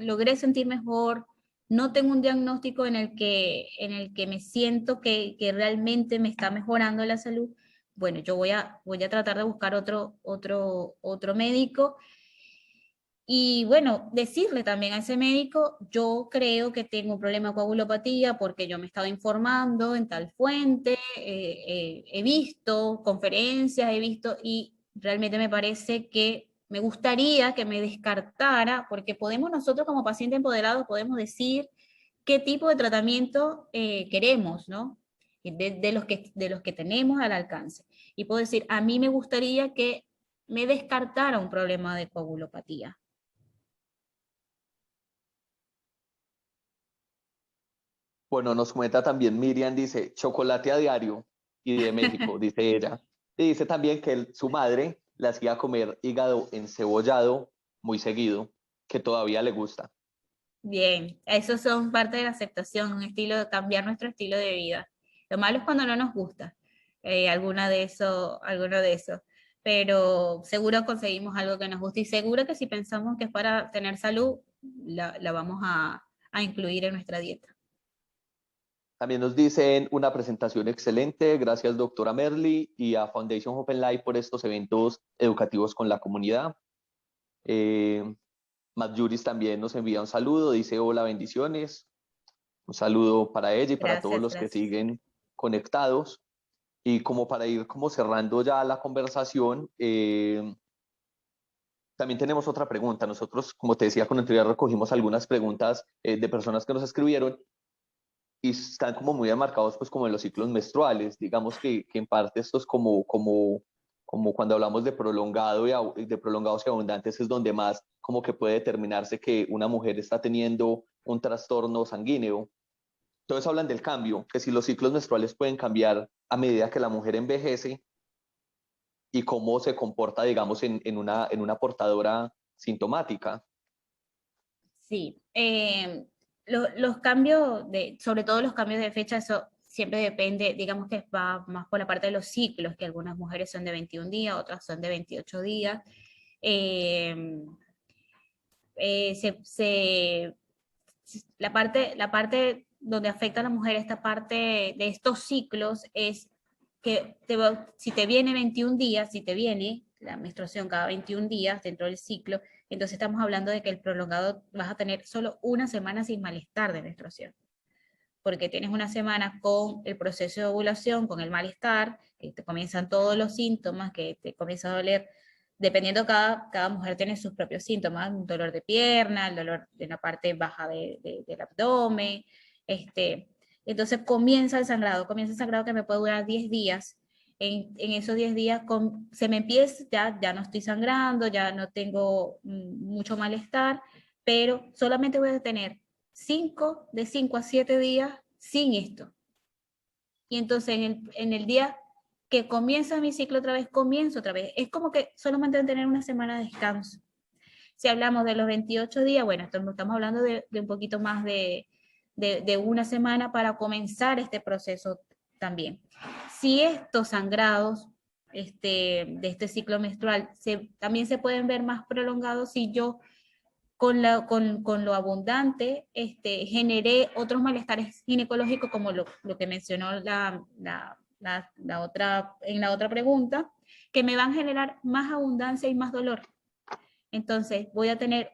logré sentir mejor, no tengo un diagnóstico en el que me siento que realmente me está mejorando la salud, bueno, yo voy a tratar de buscar otro médico y bueno, decirle también a ese médico, yo creo que tengo un problema de coagulopatía porque yo me he estado informando en tal fuente, he visto conferencias, y realmente me parece que me gustaría que me descartara, porque podemos nosotros como paciente empoderado, podemos decir qué tipo de tratamiento queremos, ¿no? De los que tenemos al alcance. Y puedo decir, a mí me gustaría que me descartara un problema de coagulopatía. Bueno, nos comenta también Miriam, dice, chocolate a diario y de México, dice ella. Y dice también que su madre le hacía comer hígado encebollado muy seguido, que todavía le gusta. Bien, eso son parte de la aceptación, cambiar nuestro estilo de vida. Lo malo es cuando no nos gusta. alguna de eso, alguno de eso. Pero seguro conseguimos algo que nos guste y seguro que si pensamos que es para tener salud, la vamos a incluir en nuestra dieta. También nos dicen una presentación excelente, gracias doctora Merly y a Foundation Open Life por estos eventos educativos con la comunidad. Matt Juris también nos envía un saludo, dice hola, bendiciones. Un saludo para ella y para todos los que siguen conectados. Y como para ir como cerrando ya la conversación, también tenemos otra pregunta. Nosotros, como te decía con anterioridad, recogimos algunas preguntas de personas que nos escribieron y están como muy enmarcados pues como en los ciclos menstruales. Digamos que en parte esto es como cuando hablamos de de prolongados y abundantes, es donde más como que puede determinarse que una mujer está teniendo un trastorno sanguíneo. Entonces hablan del cambio, que si los ciclos menstruales pueden cambiar a medida que la mujer envejece y cómo se comporta, digamos, en una portadora sintomática. Sí, los cambios, sobre todo los cambios de fecha, eso siempre depende, digamos que va más por la parte de los ciclos, que algunas mujeres son de 21 días, otras son de 28 días. La parte donde afecta a la mujer, esta parte de estos ciclos, es que si te viene 21 días, si te viene la menstruación cada 21 días dentro del ciclo, entonces estamos hablando de que el prolongado vas a tener solo una semana sin malestar de menstruación, porque tienes una semana con el proceso de ovulación, con el malestar, que te comienzan todos los síntomas, que te comienza a doler, dependiendo, cada mujer tiene sus propios síntomas, un dolor de pierna, el dolor de la parte baja del abdomen, entonces comienza el sangrado que me puede durar 10 días. En esos 10 días se me empieza, ya no estoy sangrando, ya no tengo mucho malestar, pero solamente voy a tener de 5 a 7 días sin esto. Y entonces en el día que comienza mi ciclo otra vez, comienzo otra vez. Es como que solamente tener una semana de descanso. Si hablamos de los 28 días, bueno, estamos hablando de un poquito más de una semana para comenzar este proceso también. Si estos sangrados de este ciclo menstrual también se pueden ver más prolongados si yo con lo abundante generé otros malestares ginecológicos como lo que mencionó en la otra pregunta, que me van a generar más abundancia y más dolor. Entonces voy a tener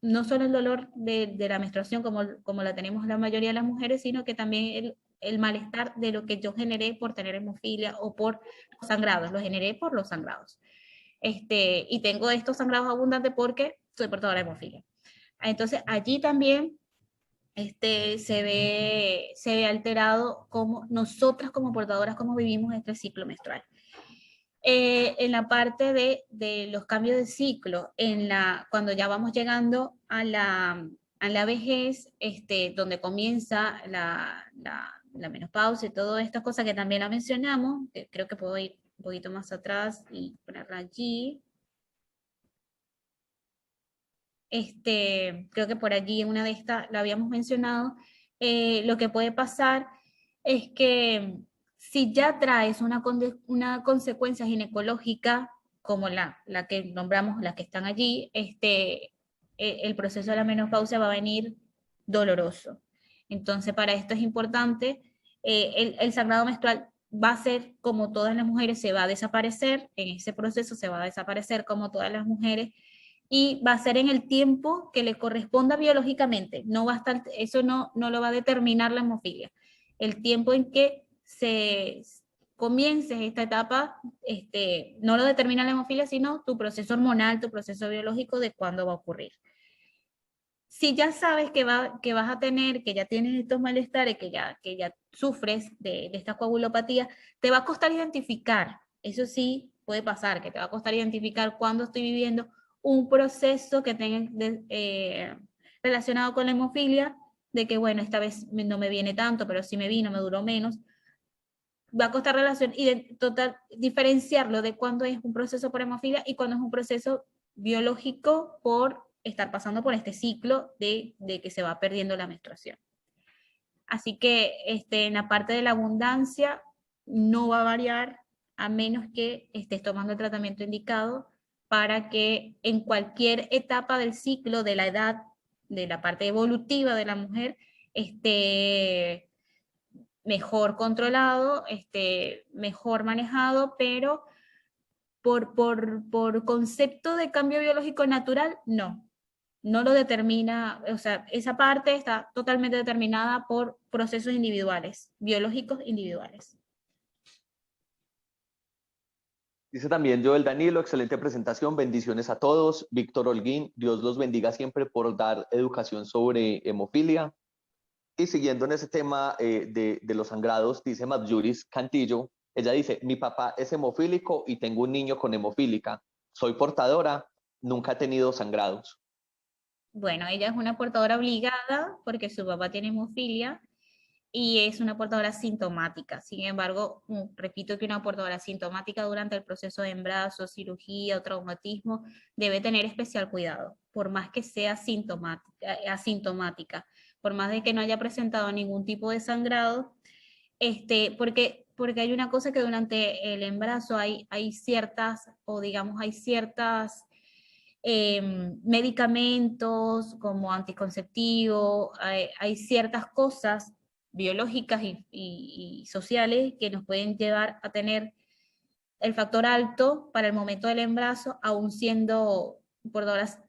no solo el dolor de la menstruación como la tenemos la mayoría de las mujeres, sino que también el malestar de lo que yo generé por tener hemofilia o por los sangrados, lo generé por los sangrados. Y tengo estos sangrados abundantes porque soy portadora de hemofilia. Entonces allí también se ve alterado como nosotras como portadoras, cómo vivimos este ciclo menstrual. En la parte de los cambios de ciclo, cuando ya vamos llegando a la vejez, donde comienza la menopausia y todas estas cosas que también la mencionamos, creo que puedo ir un poquito más atrás y ponerla allí. Creo que por allí en una de estas lo habíamos mencionado. Lo que puede pasar es que si ya traes una consecuencia ginecológica como la que nombramos, las que están allí, el proceso de la menopausia va a venir doloroso. Entonces, para esto es importante, el sangrado menstrual va a ser como todas las mujeres, se va a desaparecer, en ese proceso se va a desaparecer como todas las mujeres, y va a ser en el tiempo que le corresponda biológicamente. No va a estar, eso no lo va a determinar la hemofilia. El tiempo en que se comiences esta etapa, no lo determina la hemofilia, sino tu proceso hormonal, tu proceso biológico de cuándo va a ocurrir. Si ya sabes que vas a tener, que ya tienes estos malestares, que ya sufres de esta coagulopatía, te va a costar identificar. Eso sí puede pasar, que te va a costar identificar cuándo estoy viviendo un proceso que tenga relacionado con la hemofilia, de que bueno, esta vez no me viene tanto, pero sí me vino, me duró menos. Va a costar diferenciarlo de cuándo es un proceso por hemofilia y cuándo es un proceso biológico por estar pasando por este ciclo de que se va perdiendo la menstruación. Así que en la parte de la abundancia, no va a variar a menos que estés tomando el tratamiento indicado para que en cualquier etapa del ciclo, de la edad, de la parte evolutiva de la mujer, esté mejor controlado, mejor manejado, pero por concepto de cambio biológico natural, no lo determina, o sea, esa parte está totalmente determinada por procesos individuales, biológicos individuales. Dice también Joel Danilo, excelente presentación, bendiciones a todos. Víctor Holguín, Dios los bendiga siempre por dar educación sobre hemofilia. Y siguiendo en ese tema de los sangrados, dice Madjuris Cantillo, ella dice, mi papá es hemofílico y tengo un niño con hemofílica. Soy portadora, nunca he tenido sangrados. Bueno, ella es una portadora obligada porque su papá tiene hemofilia y es una portadora sintomática. Sin embargo, repito que una portadora sintomática durante el proceso de embarazo, cirugía o traumatismo debe tener especial cuidado, por más que sea asintomática, por más de que no haya presentado ningún tipo de sangrado, porque hay una cosa que durante el embarazo hay ciertas, o digamos, hay ciertas medicamentos como anticonceptivo, hay ciertas cosas biológicas y sociales que nos pueden llevar a tener el factor alto para el momento del embarazo, aún siendo portadoras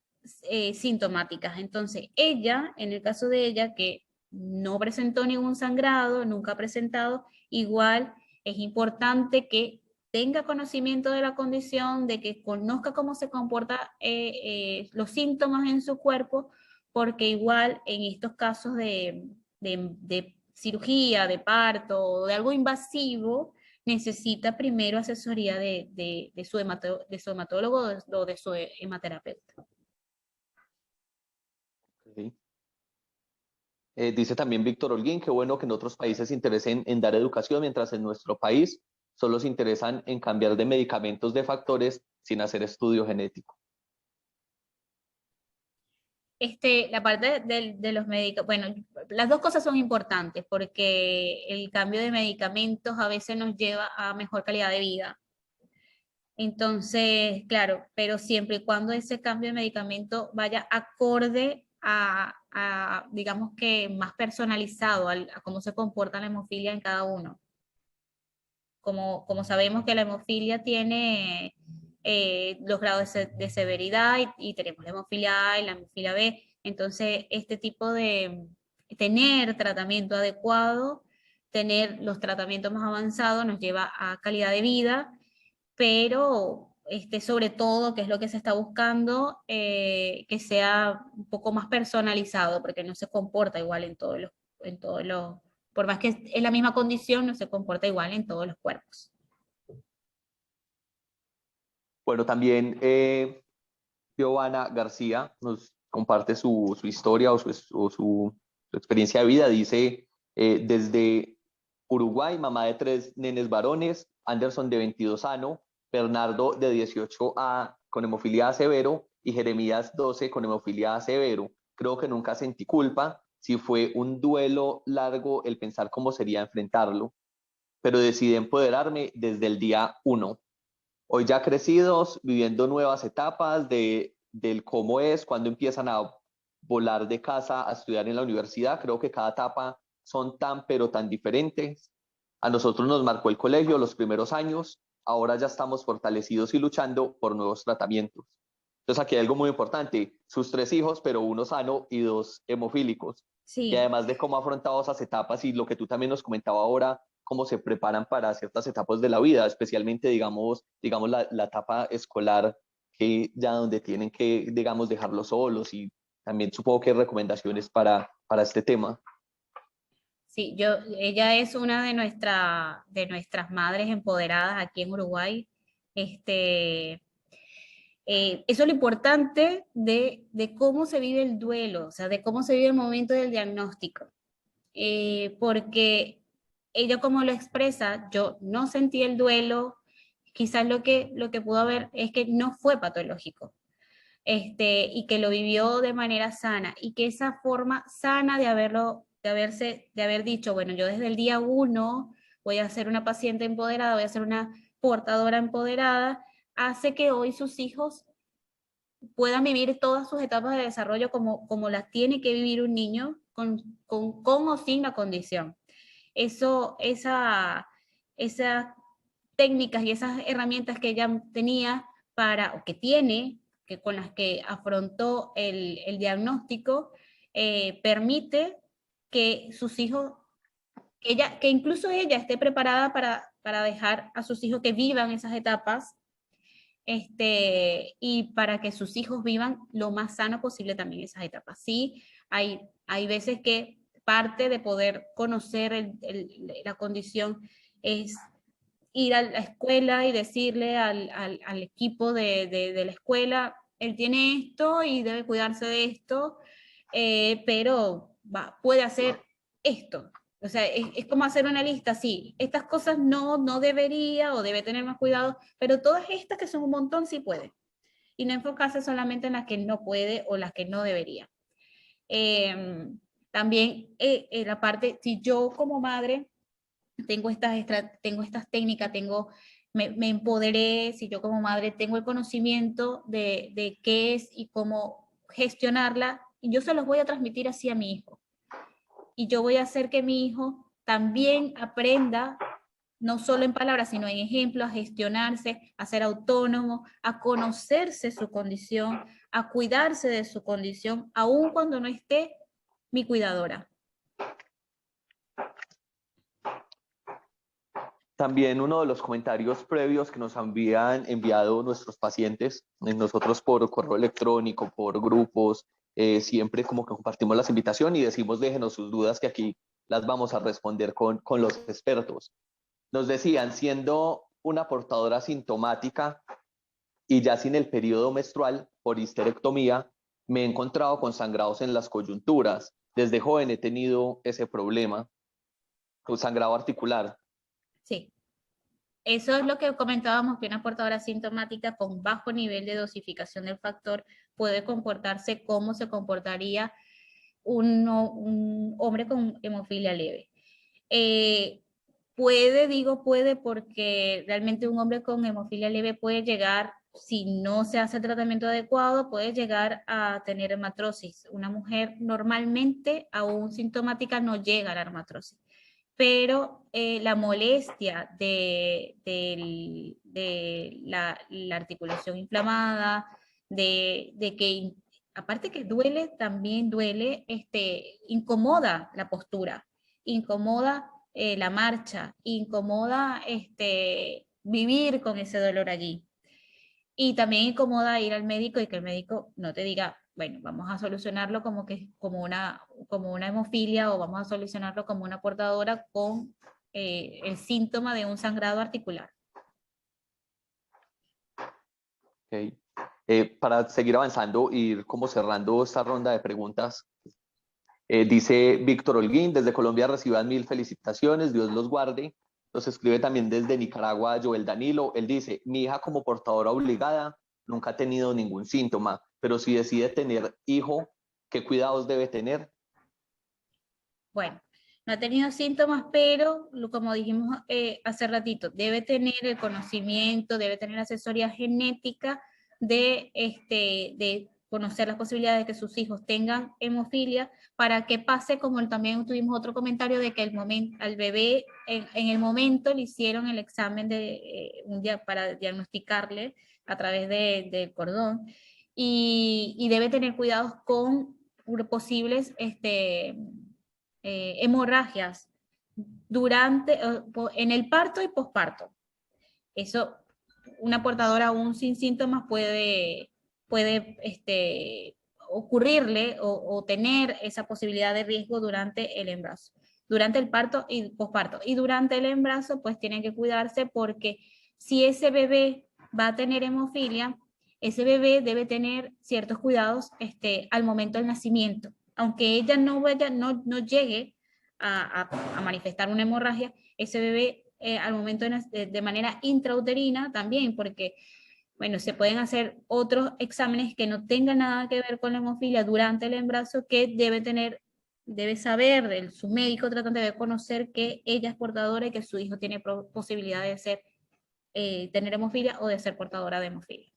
sintomáticas. Entonces, ella, en el caso de ella, que no presentó ningún sangrado, nunca ha presentado, igual es importante que tenga conocimiento de la condición, de que conozca cómo se comportan los síntomas en su cuerpo, porque igual en estos casos de cirugía, de parto, de algo invasivo, necesita primero asesoría de su hematólogo o de su hematerapeuta. Okay. Dice también Víctor Holguín, qué bueno que en otros países se interesen en dar educación, mientras en nuestro país solo se interesan en cambiar de medicamentos de factores sin hacer estudio genético. La parte de los medicamentos, bueno, las dos cosas son importantes porque el cambio de medicamentos a veces nos lleva a mejor calidad de vida. Entonces, claro, pero siempre y cuando ese cambio de medicamento vaya acorde digamos que más personalizado a cómo se comporta la hemofilia en cada uno. Como sabemos que la hemofilia tiene los grados de severidad y tenemos la hemofilia A y la hemofilia B, entonces este tipo de tener tratamiento adecuado, tener los tratamientos más avanzados nos lleva a calidad de vida, pero sobre todo, que es lo que se está buscando, que sea un poco más personalizado, porque no se comporta igual en todos los, por más que es la misma condición, no se comporta igual en todos los cuerpos. Bueno, también Giovanna García nos comparte su historia o su experiencia de vida. Dice, desde Uruguay, mamá de 3 nenes varones, Anderson de 22 años, Bernardo de 18 A con hemofilia A severo y Jeremías 12 con hemofilia A severo. Creo que nunca sentí culpa, si fue un duelo largo el pensar cómo sería enfrentarlo, pero decidí empoderarme desde el día 1. Hoy ya crecidos, viviendo nuevas etapas del cómo es, cuando empiezan a volar de casa a estudiar en la universidad. Creo que cada etapa son tan, pero tan diferentes. A nosotros nos marcó el colegio los primeros años, ahora ya estamos fortalecidos y luchando por nuevos tratamientos. Entonces aquí hay algo muy importante, sus 3 hijos, pero 1 sano y 2 hemofílicos. Sí. Y además de cómo ha afrontado esas etapas y lo que tú también nos comentabas ahora, cómo se preparan para ciertas etapas de la vida, especialmente, digamos la etapa escolar, que ya donde tienen que, digamos, dejarlos solos, y también supongo que hay recomendaciones para este tema. Sí, ella es una de nuestras madres empoderadas aquí en Uruguay. Eso es lo importante de cómo se vive el duelo, o sea, de cómo se vive el momento del diagnóstico. Porque ella, como lo expresa, yo no sentí el duelo, quizás lo que pudo haber es que no fue patológico, y que lo vivió de manera sana, y que esa forma sana de haber dicho, bueno, yo desde el día 1 voy a ser una paciente empoderada, voy a ser una portadora empoderada, hace que hoy sus hijos puedan vivir todas sus etapas de desarrollo como las tiene que vivir un niño con o sin la condición. Esas técnicas y esas herramientas que ella tenía o que tiene, con las que afrontó el diagnóstico, permite que sus hijos, que incluso ella esté preparada para dejar a sus hijos que vivan esas etapas, y para que sus hijos vivan lo más sano posible también esas etapas. Sí, hay veces que parte de poder conocer la condición es ir a la escuela y decirle al equipo de la escuela, él tiene esto y debe cuidarse de esto, pero puede hacer esto. O sea, es como hacer una lista, sí, estas cosas no debería o debe tener más cuidado, pero todas estas que son un montón sí puede. Y no enfocarse solamente en las que no puede o las que no debería. También la parte, si yo como madre tengo estas técnicas, me empoderé, si yo como madre tengo el conocimiento de qué es y cómo gestionarla, y yo se los voy a transmitir así a mi hijo. Y yo voy a hacer que mi hijo también aprenda, no solo en palabras, sino en ejemplos, a gestionarse, a ser autónomo, a conocerse su condición, a cuidarse de su condición, aun cuando no esté mi cuidadora. También uno de los comentarios previos que nos habían enviado nuestros pacientes, nosotros por correo electrónico, por grupos, siempre como que compartimos las invitaciones y decimos déjenos sus dudas que aquí las vamos a responder con los expertos. Nos decían, siendo una portadora sintomática y ya sin el periodo menstrual por histerectomía, me he encontrado con sangrados en las coyunturas. Desde joven he tenido ese problema, con sangrado articular. Sí, eso es lo que comentábamos, que una portadora asintomática con bajo nivel de dosificación del factor puede comportarse como se comportaría un hombre con hemofilia leve. Puede porque realmente un hombre con hemofilia leve puede llegar, si no se hace el tratamiento adecuado, puede llegar a tener hematrosis. Una mujer normalmente, aún sintomática, no llega a la hematrosis. Pero la molestia de la articulación inflamada, de que aparte que duele, también duele, incomoda la postura, incomoda la marcha, incomoda vivir con ese dolor allí. Y también incomoda ir al médico y que el médico no te diga, bueno, vamos a solucionarlo como una hemofilia o vamos a solucionarlo como una portadora con el síntoma de un sangrado articular. Okay. Para seguir avanzando y ir como cerrando esta ronda de preguntas, dice Víctor Holguín, desde Colombia reciban 1000 felicitaciones, Dios los guarde. Nos escribe también desde Nicaragua Joel Danilo. Él dice, mi hija como portadora obligada nunca ha tenido ningún síntoma, pero si decide tener hijo, ¿qué cuidados debe tener? Bueno, no ha tenido síntomas, pero como dijimos hace ratito, debe tener el conocimiento, debe tener asesoría genética de conocer las posibilidades de que sus hijos tengan hemofilia, para que pase como también tuvimos otro comentario de que al bebé en el momento le hicieron el examen un día para diagnosticarle a través del cordón, y debe tener cuidados con posibles hemorragias en el parto y posparto. Eso, una portadora aún sin síntomas puede ocurrirle o tener esa posibilidad de riesgo durante el embarazo, durante el parto y posparto. Y durante el embarazo, pues tienen que cuidarse, porque si ese bebé va a tener hemofilia, ese bebé debe tener ciertos cuidados al momento del nacimiento. Aunque ella no llegue a manifestar una hemorragia, ese bebé al momento de manera intrauterina también, porque bueno, se pueden hacer otros exámenes que no tengan nada que ver con la hemofilia durante el embarazo, que debe tener debe saber, su médico tratante debe conocer que ella es portadora y que su hijo tiene posibilidad de ser, tener hemofilia o de ser portadora de hemofilia.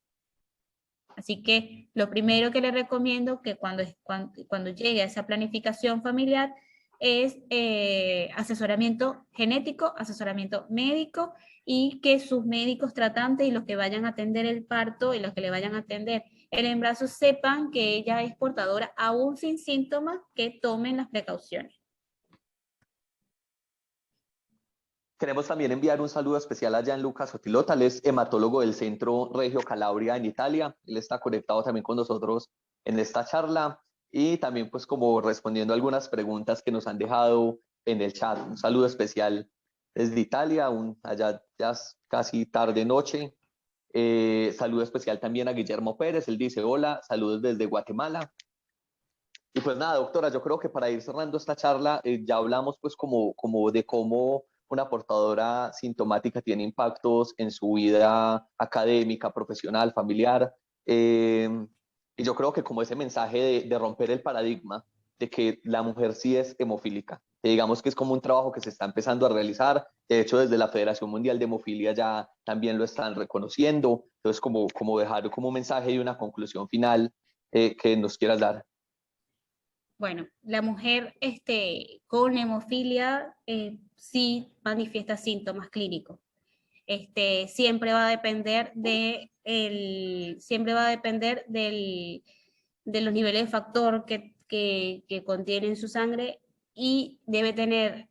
Así que lo primero que le recomiendo que cuando llegue a esa planificación familiar es asesoramiento genético, asesoramiento médico, y que sus médicos tratantes y los que vayan a atender el parto y los que le vayan a atender el embarazo sepan que ella es portadora aún sin síntomas, que tomen las precauciones. Queremos también enviar un saludo especial a Gianluca Sotilota, él es hematólogo del Centro Regio Calabria en Italia. Él está conectado también con nosotros en esta charla y también pues como respondiendo a algunas preguntas que nos han dejado en el chat. Un saludo especial desde Italia, allá ya es casi tarde noche. Saludo especial también a Guillermo Pérez, él dice hola, saludos desde Guatemala. Y pues nada, doctora, yo creo que para ir cerrando esta charla, ya hablamos pues como de cómo una portadora sintomática tiene impactos en su vida académica, profesional, familiar. Y yo creo que como ese mensaje de romper el paradigma de que la mujer sí es hemofílica, que digamos que es como un trabajo que se está empezando a realizar. De hecho, desde la Federación Mundial de Hemofilia ya también lo están reconociendo. Entonces, como dejar como un mensaje y una conclusión final que nos quieras dar. Bueno, la mujer con hemofilia sí manifiesta síntomas clínicos. Siempre va a depender de los niveles de factor que contiene en su sangre, y debe tener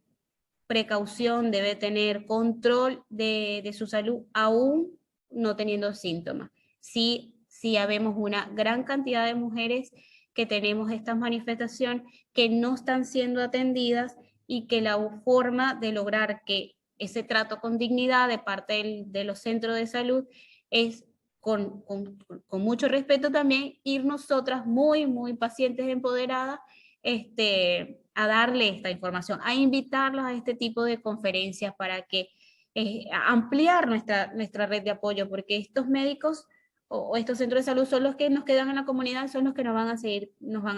precaución, debe tener control de su salud aún no teniendo síntomas. Sí, sí habemos una gran cantidad de mujeres que tenemos esta manifestación que no están siendo atendidas, y que la forma de lograr que ese trato con dignidad de parte de los centros de salud es con mucho respeto también, ir nosotras muy, muy pacientes empoderadas a darle esta información, a invitarlos a este tipo de conferencias para que ampliar nuestra red de apoyo, porque estos médicos o estos centros de salud son los que nos quedan en la comunidad, son los que nos van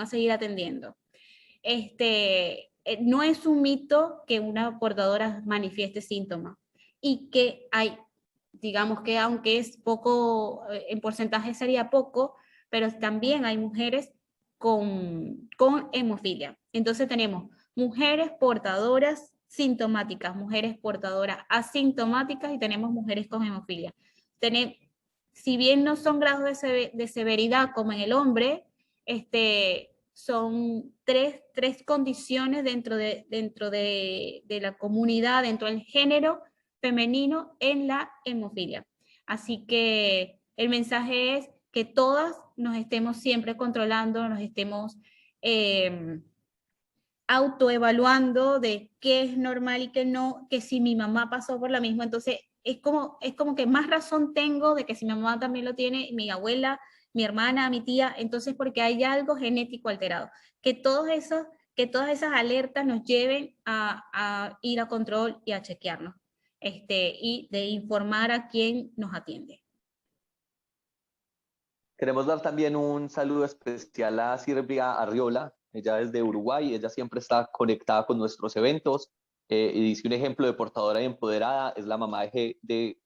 a seguir atendiendo. No es un mito que una portadora manifieste síntomas, y que hay, digamos que aunque es poco, en porcentaje sería poco, pero también hay mujeres con hemofilia. Entonces tenemos mujeres portadoras sintomáticas, mujeres portadoras asintomáticas, y tenemos mujeres con hemofilia. Si bien no son grados de severidad como en el hombre, son tres condiciones dentro de la comunidad, dentro del género femenino en la hemofilia. Así que el mensaje es que todas nos estemos siempre controlando, nos estemos autoevaluando de qué es normal y qué no, que si mi mamá pasó por la misma, entonces es como que más razón tengo de que si mi mamá también lo tiene, mi abuela, mi hermana, mi tía, entonces porque hay algo genético alterado. Que todas esas alertas nos lleven a ir a control y a chequearnos, y de informar a quien nos atiende. Queremos dar también un saludo especial a Silvia Arriola, ella es de Uruguay, ella siempre está conectada con nuestros eventos, y dice un ejemplo de portadora y empoderada, es la mamá de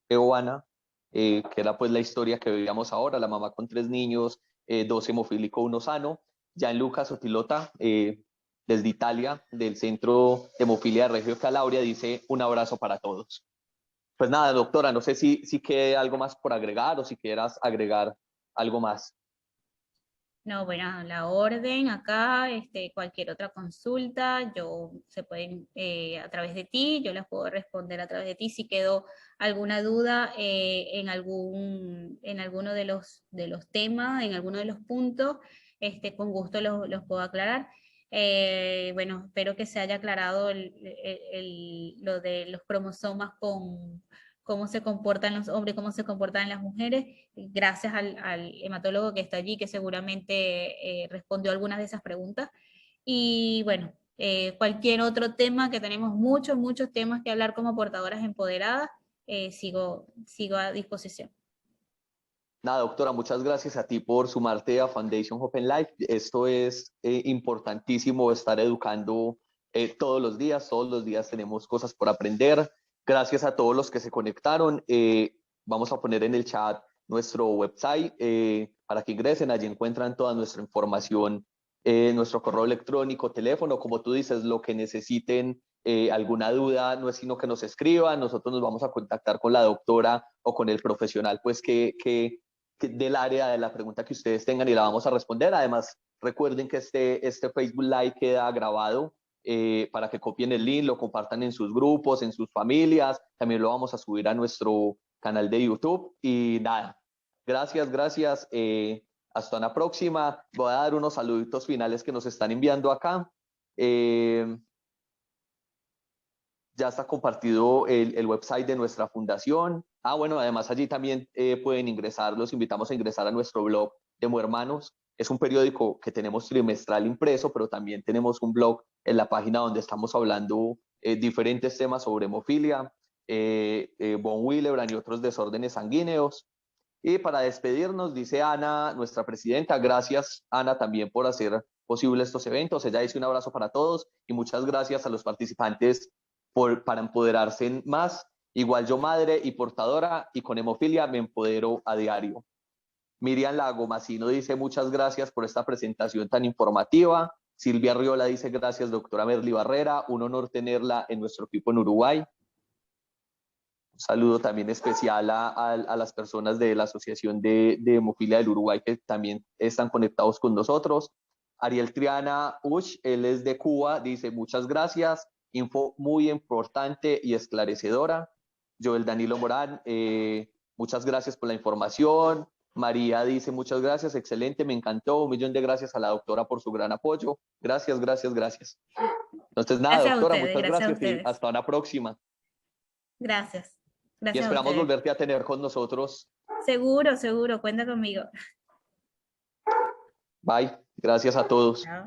Geoana, que era pues la historia que veíamos ahora, la mamá con 3 niños, 2 hemofílico, 1 sano. Gianluca Sotilota, desde Italia, del Centro de Hemofilia de Reggio Calabria, dice un abrazo para todos. Pues nada, doctora, no sé si quede algo más por agregar o si quieras agregar algo más. No, bueno, la orden acá, cualquier otra consulta, se pueden a través de ti, yo las puedo responder a través de ti. Si quedó alguna duda en alguno de los temas, en alguno de los puntos, con gusto los puedo aclarar. Bueno, espero que se haya aclarado lo de los cromosomas con cómo se comportan los hombres, cómo se comportan las mujeres, gracias al hematólogo que está allí, que seguramente respondió algunas de esas preguntas. Y bueno, cualquier otro tema, que tenemos muchos temas que hablar como portadoras empoderadas, sigo a disposición. Nada, doctora, muchas gracias a ti por sumarte a Foundation Hope and Life. Esto es importantísimo, estar educando todos los días tenemos cosas por aprender. Gracias a todos los que se conectaron. Vamos a poner en el chat nuestro website para que ingresen. Allí encuentran toda nuestra información, nuestro correo electrónico, teléfono, como tú dices, lo que necesiten. Alguna duda, no es sino que nos escriban. Nosotros nos vamos a contactar con la doctora o con el profesional pues que del área de la pregunta que ustedes tengan y la vamos a responder. Además, recuerden que este Facebook Live queda grabado para que copien el link, lo compartan en sus grupos, en sus familias. También lo vamos a subir a nuestro canal de YouTube. Y nada, gracias. Hasta una próxima. Voy a dar unos saluditos finales que nos están enviando acá. Ya está compartido el website de nuestra fundación. Bueno, además allí también pueden ingresar, los invitamos a ingresar a nuestro blog de Muhermanos. Es un periódico que tenemos trimestral impreso, pero también tenemos un blog en la página donde estamos hablando diferentes temas sobre hemofilia, von Willebrand y otros desórdenes sanguíneos. Y para despedirnos, dice Ana, nuestra presidenta, gracias Ana también por hacer posible estos eventos. Ella dice un abrazo para todos y muchas gracias a los participantes para empoderarse más. Igual yo madre y portadora y con hemofilia me empodero a diario. Miriam Lago Macino dice muchas gracias por esta presentación tan informativa. Silvia Riola dice gracias doctora Merly Barrera, un honor tenerla en nuestro equipo en Uruguay. Un saludo también especial a las personas de la Asociación de Hemofilia del Uruguay que también están conectados con nosotros. Ariel Triana Ush, él es de Cuba, dice muchas gracias, info muy importante y esclarecedora. Joel Danilo Morán, muchas gracias por la información. María dice muchas gracias, excelente, me encantó. 1.000.000 de gracias a la doctora por su gran apoyo. Gracias. Entonces nada, Gracias a doctora, ustedes, muchas gracias a gracias y ustedes. hasta una próxima. Gracias. Y Gracias a esperamos ustedes. volverte a tener con nosotros. Seguro, cuenta conmigo. Bye. Gracias a todos. Chao.